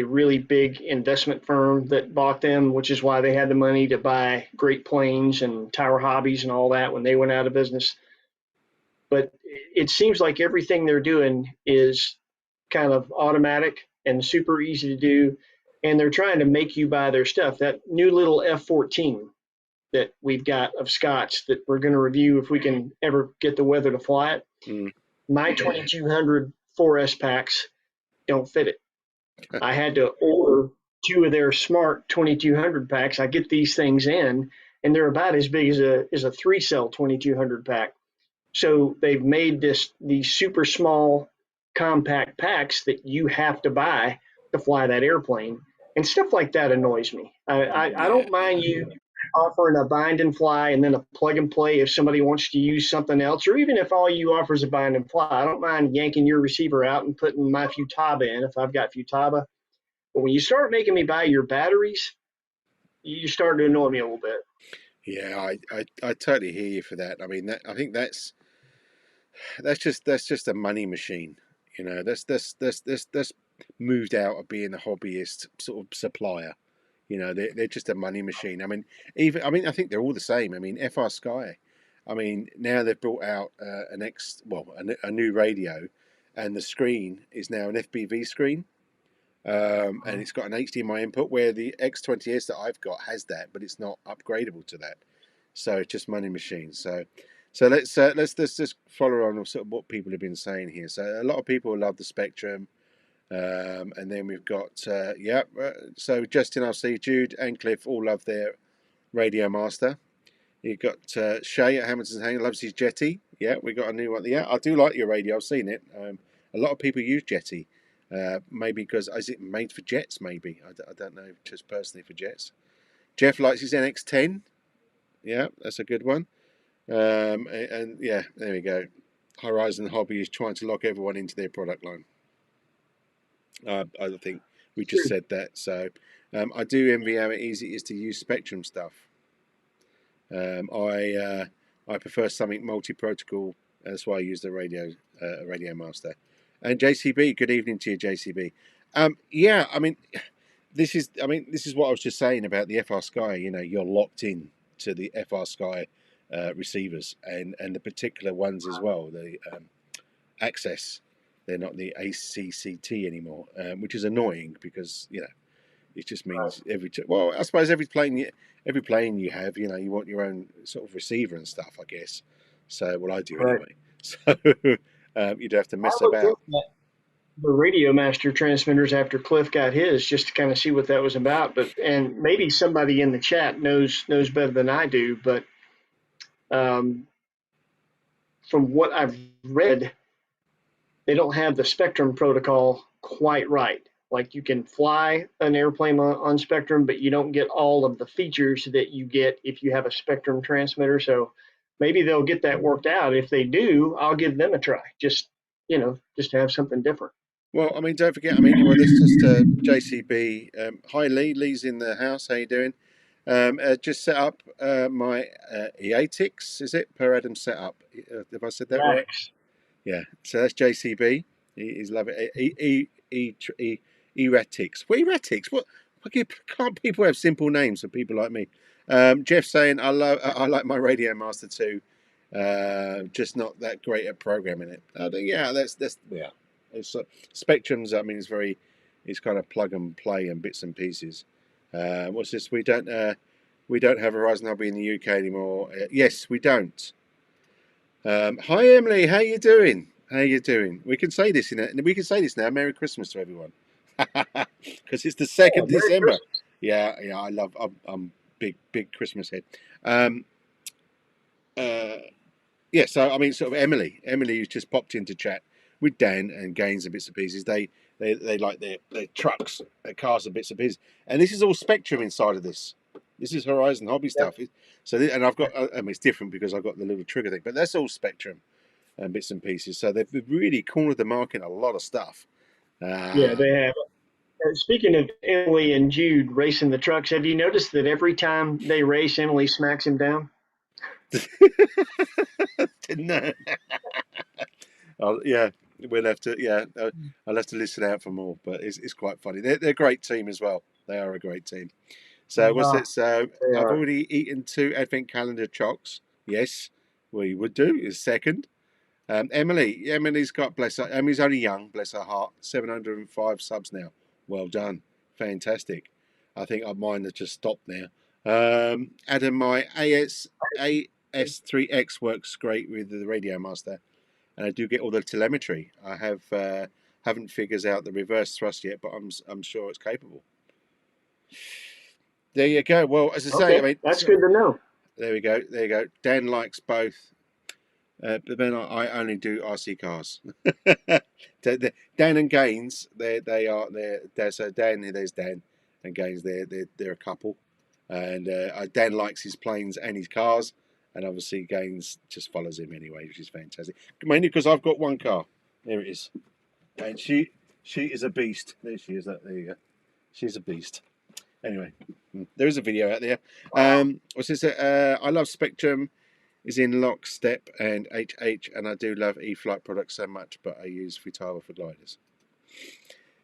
really big investment firm that bought them, which is why they had the money to buy Great Plains and Tower Hobbies and all that when they went out of business. But it seems like everything they're doing is kind of automatic and super easy to do, and they're trying to make you buy their stuff. That new little F-14 that we've got of Scott's that we're going to review if we can ever get the weather to fly it. Mm. My 2200 4S packs don't fit it. I had to order two of their smart 2200 packs. I get these things in, and they're about as big as a 3-cell 2200 pack. So they've made these super small compact packs that you have to buy to fly that airplane, and stuff like that annoys me. I Yeah, don't mind you offering a bind and fly and then a plug and play if somebody wants to use something else, or even if all you offer is a bind and fly. I don't mind yanking your receiver out and putting my Futaba in if I've got Futaba. But when you start making me buy your batteries, you start to annoy me a little bit. yeah, I totally hear you for that. I mean, I think that's just a money machine. That's moved out of being a hobbyist sort of supplier. They're just a money machine. I mean, I think they're all the same. I mean, FR Sky. I mean, now they've brought out a new radio, and the screen is now an FPV screen, and it's got an HDMI input. Where the X20S that I've got has that, but it's not upgradable to that. So it's just money machines. So let's just follow on sort of what people have been saying here. So a lot of people love the Spectrum. And then we've got, so Justin, I see Jude and Cliff all love their Radio Master. You've got Shay at Hamilton's Hangar loves his Jetty. Yeah, we got a new one. Yeah, I do like your radio. I've seen it. A lot of people use Jetty. Maybe because is it made for jets? Maybe I don't know. Just personally for jets. Jeff likes his NX10. Yeah, that's a good one. And yeah, there we go. Horizon Hobby is trying to lock everyone into their product line. I think we just said that. So I do envy how easy it is to use Spectrum stuff. I prefer something multi-protocol. That's why I use the Radio Master. And JCB, good evening to you, JCB. Yeah, I mean, this is what I was just saying about the FR Sky. You know, you're locked in to the FR Sky receivers and the particular ones as well. The Access, they're not the ACCT anymore, which is annoying because it just means well, I suppose every plane you have, you want your own sort of receiver and stuff, I guess. So, well, I do anyway. So you'd have to mess about. The Radio Master transmitters after Cliff got his, just to kind of see what that was about. And maybe somebody in the chat knows better than I do. But from what I've read, they don't have the Spectrum protocol quite right. Like you can fly an airplane on Spectrum, but you don't get all of the features that you get if you have a Spectrum transmitter. So maybe they'll get that worked out. If they do, I'll give them a try. Just to have something different. Well, I mean, don't forget. I mean, well, this is just JCB. Hi, Lee. Lee's in the house. How you doing? Just set up my EATix. Is it per Adam setup? Have I said that right? Yeah. So that's JCB. He's loving it. Eratics. What eratics? What? Can't people have simple names for people like me? Jeff saying I like my Radio Master too. Just not that great at programming it. I think that's yeah. It's Spectrum's. I mean, it's kind of plug and play and bits and pieces. What's this? We don't have Horizon Hobby in the UK anymore. Yes, we don't. Hi Emily, how you doing? How you doing? We can say this now. Merry Christmas to everyone, because it's the 2nd December. Yeah, I'm big Christmas head. Yeah, so I mean, sort of Emily who's just popped into chat with Dan and Gaines and bits and pieces. They like their trucks, their cars and bits and pieces, and this is all Spectrum inside of this. This is Horizon Hobby stuff. So and I've got, I mean, it's different because I've got the little trigger thing, but that's all Spectrum and bits and pieces. So they've really cornered the market on a lot of stuff. Yeah, they have. Speaking of Emily and Jude racing the trucks, have you noticed that every time they race, Emily smacks him down? No. Yeah, we'll have to. Yeah, I'll have to listen out for more. But it's quite funny. They're a great team as well. They are a great team. So what's it? So I've already eaten 2 advent calendar chocks. Yes, we would do is second. Emily's got, bless her. Emily's only young, bless her heart. 705 subs now. Well done, fantastic. I think mine have just stopped now. Adam, my AS3X works great with the Radio Master, and I do get all the telemetry. I haven't figured out the reverse thrust yet, but I'm sure it's capable. There you go. Well, as I say, I mean, that's good to know. There we go. There you go. Dan likes both, but then I only do RC cars. Dan and Gaines, so Dan, there's Dan and Gaines. They're a couple, and Dan likes his planes and his cars, and obviously Gaines just follows him anyway, which is fantastic. Mainly because I've got one car. There it is, and she is a beast. There she is. There you go. She's a beast. Anyway, there is a video out there. What's this? I love Spectrum. Is in lockstep and HH, and I do love E-Flight products so much, but I use Futaba for gliders.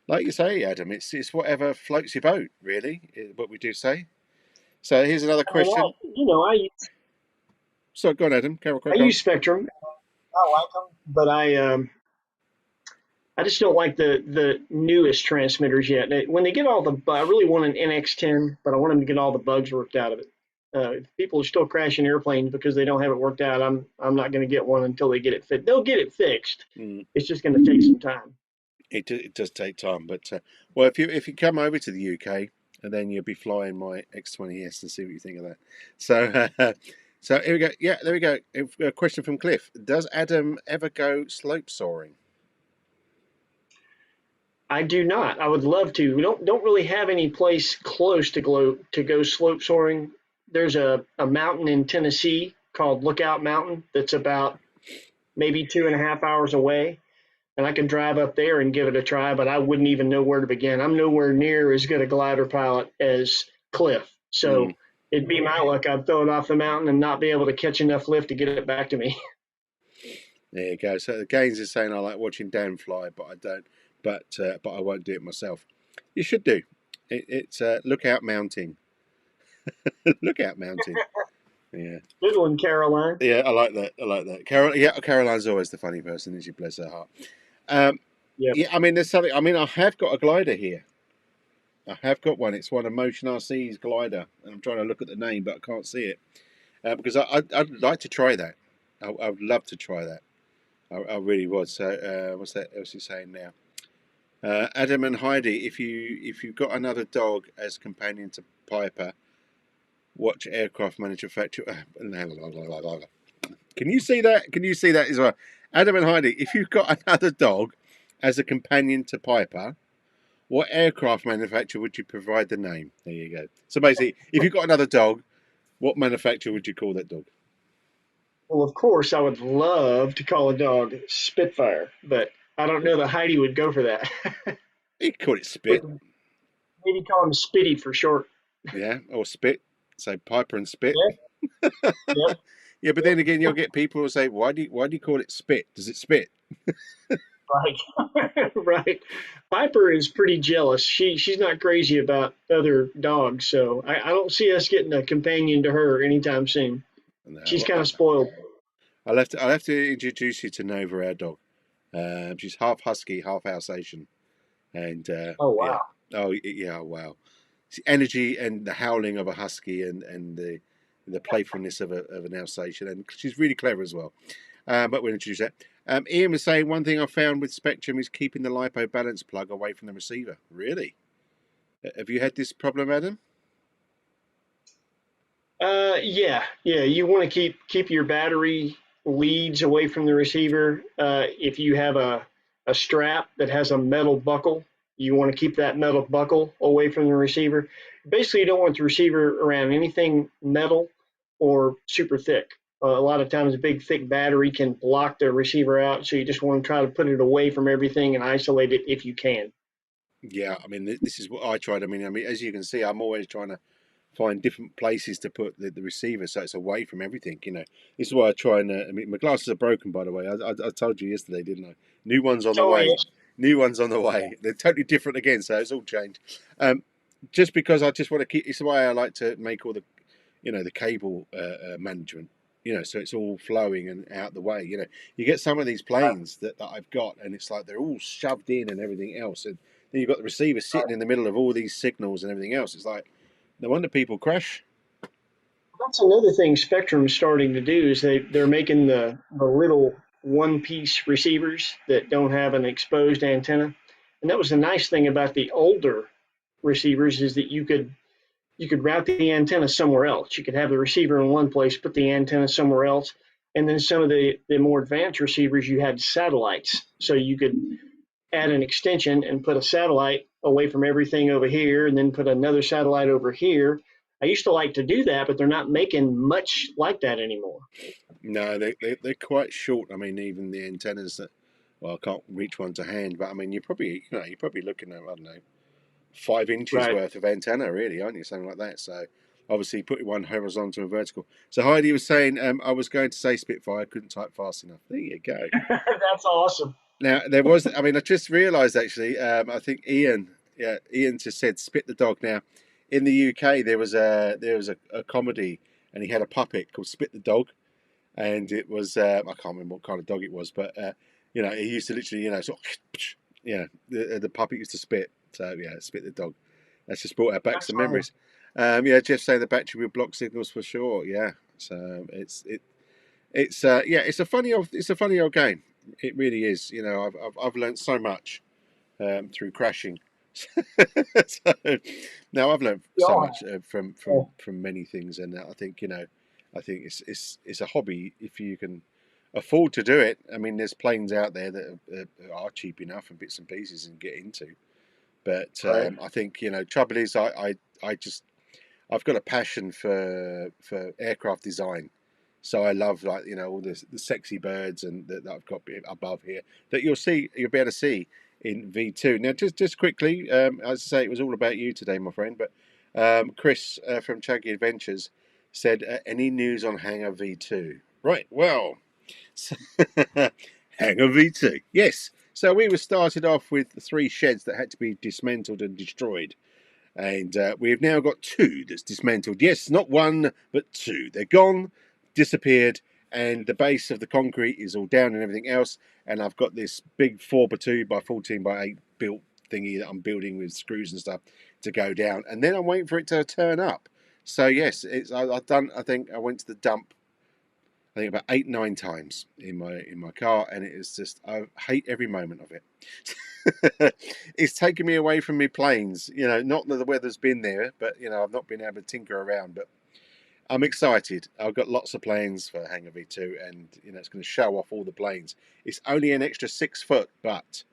Like you say, Adam, it's whatever floats your boat, really. What we do say. So here's another question. So go on, Adam. I use Spectrum. I like them, but I just don't like the newest transmitters yet. When they get I really want an NX10, but I want them to get all the bugs worked out of it. If people are still crashing airplanes because they don't have it worked out, I'm not going to get one until they get it fixed. They'll get it fixed. It's just going to take some time. It does take time, but well, if you come over to the UK, and then you'll be flying my X20S and see what you think of that. So so here we go. Yeah, there we go. A question from Cliff: does Adam ever go slope soaring? I do not. I would love to. We don't really have any place close to go slope soaring. There's a mountain in Tennessee called Lookout Mountain that's about maybe 2.5 hours away, and I could drive up there and give it a try, but I wouldn't even know where to begin. I'm nowhere near as good a glider pilot as Cliff, Mm, so it'd be my luck. I'd throw it off the mountain and not be able to catch enough lift to get it back to me. there you go. So the Gaines is saying I like watching Dan fly, but I don't. But I won't do it myself. You should do. It's lookout mounting. Lookout mounting. Yeah. Good one, Caroline. Yeah, I like that. I like that. Caroline's always the funny person, isn't she? Bless her heart. Um, Yep. yeah, I mean, there's something. I mean, I have got a glider here. I have got one. It's one of Motion RC's glider, and I'm trying to look at the name, but I can't see it because I'd like to try that. I would love to try that. I really would. So, what's that? What's he saying now? Adam and Heidi, if you've got another dog as companion to Piper, watch aircraft manufacturer. Can you see that? Can you see that as well? Adam and Heidi, if you've got another dog as a companion to Piper, what aircraft manufacturer would you provide the name? There you go. So basically, if you've got another dog, what manufacturer would you call that dog? Well, of course, I would love to call a dog Spitfire, but I don't know that Heidi would go for that. You could call it Spit, Maybe call him Spitty for short. yeah, or Spit. Say Piper and Spit. Yep, yep, Yeah, but then again, you'll get people who say, "Why do you call it Spit? Does it spit?" right, right. Piper is pretty jealous. She's not crazy about other dogs, so I don't see us getting a companion to her anytime soon. She's No, kind of spoiled. I'll have to introduce you to Nova, our dog. She's half husky, half Alsatian, and Oh yeah, wow. yeah, wow. It's the energy and the howling of a husky, and the playfulness of an Alsatian, and she's really clever as well. But we'll introduce that. Ian was saying one thing I found with Spectrum is keeping the lipo balance plug away from the receiver. Really? Have you had this problem, Adam? Yeah, yeah. You want to keep your battery leads away from the receiver. If you have a strap that has a metal buckle, you want to keep that metal buckle away from the receiver. Basically, you don't want the receiver around anything metal or super thick. A lot of times, a big thick battery can block the receiver out, so you just want to try to put it away from everything and isolate it if you can. Yeah, I mean, this is what I tried. I mean, as you can see, I'm always trying to find different places to put the receiver so it's away from everything. This is why I try and. I mean, my glasses are broken, by the way. I told you yesterday, didn't I? New ones on the Oh way. yes. New ones on the way. They're totally different again, so it's all changed. Just because I just want to keep. It's why I like to make all the cable management. So it's all flowing and out the way. You get some of these planes that I've got, and it's like they're all shoved in and everything else, and then you've got the receiver sitting in the middle of all these signals and everything else. It's like no wonder people crash. That's another thing Spectrum's starting to do is they're making the little one piece receivers that don't have an exposed antenna. And that was the nice thing about the older receivers is that you could route the antenna somewhere else. You could have the receiver in one place, put the antenna somewhere else. And then some of the more advanced receivers you had satellites. So you could add an extension and put a satellite away from everything over here and then put another satellite over here. I used to like to do that, but they're not making much like that anymore. No, they're quite short. I mean, even the antennas that well, I can't reach one to hand, but I mean, you're probably looking at I don't know 5 inches Right. worth of antenna, really, aren't you? Something like that. So obviously, putting one horizontal and vertical. So Heidi was saying, I was going to say Spitfire, couldn't type fast enough. There you go. That's awesome. Now there was, I mean, I just realised actually. I think Ian, yeah, Ian just said spit the dog. Now, in the UK, there was a comedy, and he had a puppet called Spit the Dog, and it was I can't remember what kind of dog it was, but he used to literally, sort of, the puppet used to spit. So yeah, spit the dog. That's just brought back That's some fine. memories. Yeah, Jeff saying the battery will block signals for sure. Yeah, so it's a funny old game. It really is. I've learned so much through crashing. So now I've learned so Yeah. much from many things, and I think it's a hobby if you can. afford to do it. I mean, there's planes out there that are cheap enough and bits and pieces and get into. But Right. I think, trouble is, I just I've got a passion for aircraft design. So I love, like, all the sexy birds and that I've got above here that you'll be able to see in V2. Now, just quickly, as I say, it was all about you today, my friend. But Chris from Chunky Adventures said, any news on Hangar V2? Right. Well, Hangar V2. Yes. So we were started off with 3 sheds that had to be dismantled and destroyed. And we've now got 2 that's dismantled. Yes, not 1, but 2. They're gone, disappeared, and the base of the concrete is all down and everything else. And I've got this big 4x2 by 14 by 8 built thingy that I'm building with screws and stuff to go down. And then I'm waiting for it to turn up. So yes, I've done. I think I went to the dump, I think about 8, 9 times in my car, and it is just, I hate every moment of it. It's taken me away from my planes. Not that the weather's been there, but I've not been able to tinker around. But I'm excited. I've got lots of planes for Hangar V2, and it's going to show off all the planes. It's only an extra 6 foot, but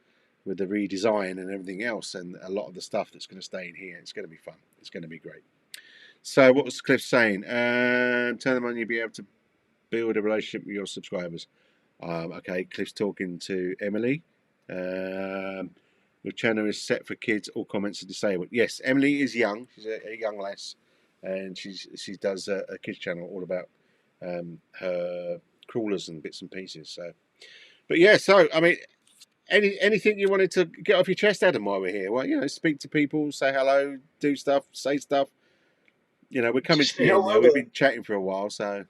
with the redesign and everything else, and a lot of the stuff that's going to stay in here, it's going to be fun. It's going to be great. So what was Cliff saying? Turn them on, you'll be able to build a relationship with your subscribers. Okay, Cliff's talking to Emily. Your channel is set for kids. All comments are disabled. Yes, Emily is young. She's a young lass, and she does a kids channel all about her crawlers and bits and pieces. So, but yeah. So I mean, anything you wanted to get off your chest, Adam, while we're here? Well, speak to people, say hello, do stuff, say stuff. We're coming Just to the end now. We've been chatting for a while, so.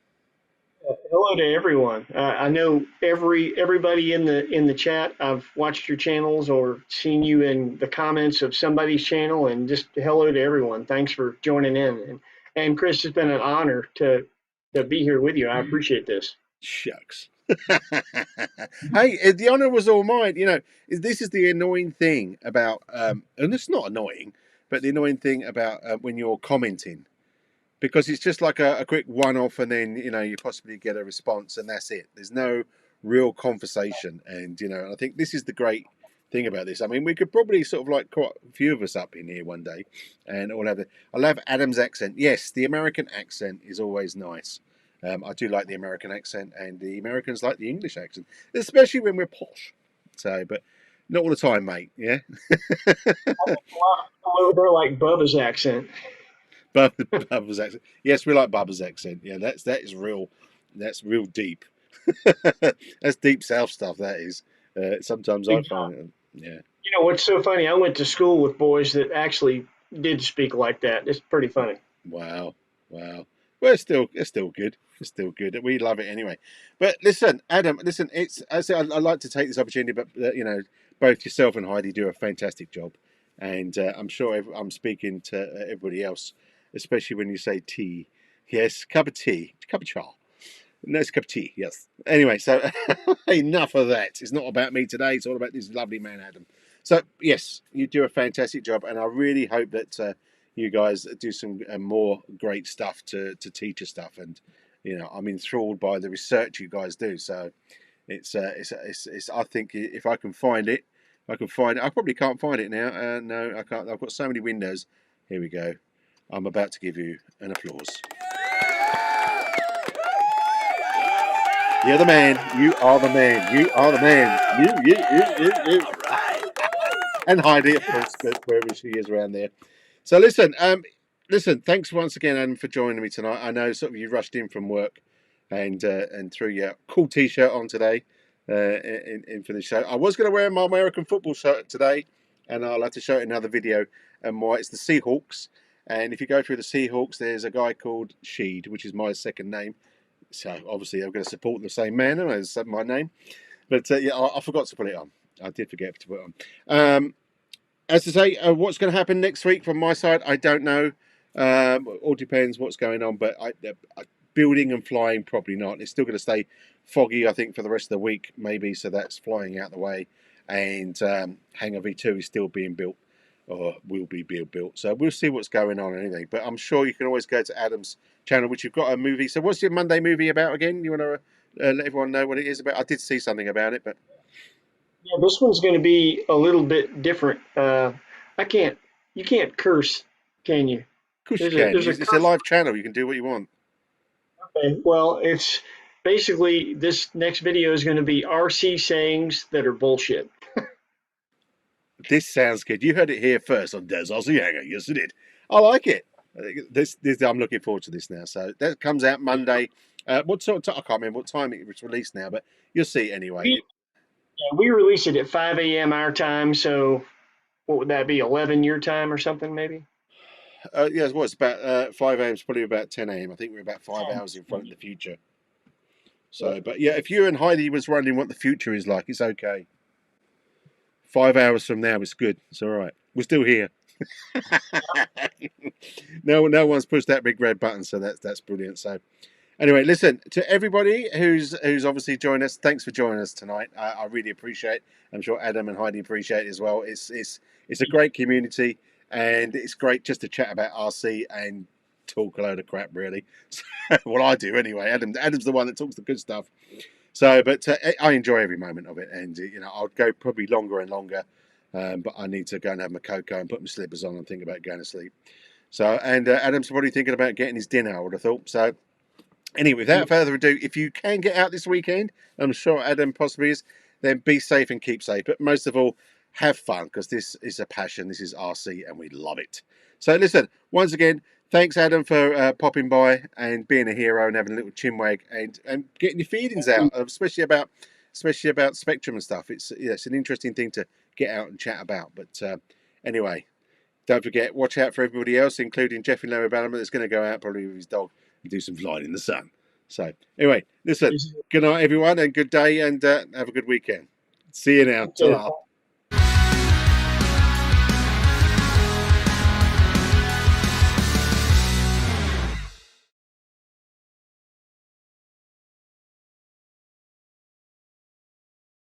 hello to everyone. I know everybody in the chat. I've watched your channels or seen you in the comments of somebody's channel, and just hello to everyone. Thanks for joining in. And Chris, it's been an honor to be here with you. I appreciate this. Shucks. Hey, the honour was all mine. This is the annoying thing about, and it's not annoying, but the annoying thing about when you're commenting, because it's just like a quick one-off, and then you possibly get a response, and that's it. There's no real conversation, and I think this is the great thing about this. I mean, we could probably sort of like quite a few of us up in here one day, and I'll have Adam's accent. Yes, the American accent is always nice. I do like the American accent, and the Americans like the English accent, especially when we're posh. So, but not all the time, mate. Yeah. A little bit like Bubba's accent. Bubba's accent. Yes, we like Bubba's accent. Yeah, that is real. That's real deep. That's deep South stuff. That is. Sometimes I find it. Yeah. You know what's so funny? I went to school with boys that actually did speak like that. It's pretty funny. Wow. Wow. Well, it's still good. It's still good. We love it anyway. But listen, Adam. Listen, I'd like to take this opportunity, but both yourself and Heidi do a fantastic job, and I'm sure I'm speaking to everybody else, especially when you say tea. Yes, cup of tea, cup of cha. Nice cup of tea, yes. Anyway, so enough of that. It's not about me today. It's all about this lovely man, Adam. So, yes, you do a fantastic job, and I really hope that you guys do some more great stuff to teach us stuff. And, I'm enthralled by the research you guys do. So, it's I think if I can find it, I probably can't find it now. No, I can't. I've got so many windows. Here we go. I'm about to give you an applause. You're the man. You are the man. You are the man. You. And Heidi, of course, wherever she is around there. So listen, thanks once again, Adam, for joining me tonight. I know sort of you rushed in from work and threw your cool T-shirt on today in for the show. I was going to wear my American football shirt today, and I'll have to show it in another video. And why it's the Seahawks. And if you go through the Seahawks, there's a guy called Sheed, which is my second name. So obviously I'm going to support the same man as my name. But yeah, I forgot to put it on. I did forget to put it on. As I say, what's going to happen next week from my side, I don't know. All depends what's going on. But building and flying, probably not. It's still going to stay foggy, I think, for the rest of the week, maybe. So that's flying out the way. And Hangar V2 is still being built, or will be being built. So we'll see what's going on and anything. But I'm sure you can always go to Adam's channel, which you've got a movie. So what's your Monday movie about again? You want to let everyone know what it is about? I did see something about it, but Yeah, this one's going to be a little bit different. I can't, you can't curse, can you? of course you can. There's a It's a curse. live channel. You can do what you want. Okay, well, it's basically this next video is going to be RC sayings that are bullshit. This sounds good. You heard it here first on Des Aussie Hanger. Yes, it did. I like it. This I'm looking forward to this now. So that comes out Monday. What sort of time? I can't remember what time it was released now, but you'll see it anyway. We yeah, we release it at 5 a.m. our time, so what would that be? 11 your time or something, maybe? Yeah, well, it's about 5 a.m. It's probably about 10 a.m. I think we're about 5 hours in 10. front of the future. Yeah. So, but yeah, if you and Heidi was wondering what the future is like, it's okay. 5 hours from now, it's good. It's all right. We're still here. No one's pushed that big red button, so that's brilliant. So, anyway, listen to everybody who's obviously joined us. Thanks for joining us tonight. I really appreciate it. I'm sure Adam and Heidi appreciate it as well. It's a great community, and it's great just to chat about RC and talk a load of crap. Really, well, I do anyway. Adam's the one that talks the good stuff. So, but I enjoy every moment of it, and I'll go probably longer and longer. But I need to go and have my cocoa and put my slippers on and think about going to sleep. So, and Adam's probably thinking about getting his dinner, I would have thought. So, anyway, without further ado, if you can get out this weekend, I'm sure Adam possibly is, then be safe and keep safe. But most of all, have fun, because this is a passion. This is RC and we love it. So listen, once again, thanks Adam for popping by and being a hero and having a little chinwag and getting your feelings out, especially about Spectrum and stuff. It's an interesting thing to get out and chat about. But anyway, don't forget, watch out for everybody else, including Jeffrey Lower Bannerman, that's going to go out probably with his dog and do some flying in the sun. So, anyway, listen, good night, everyone, and good day, and have a good weekend. See you now. Okay. Ta-ra.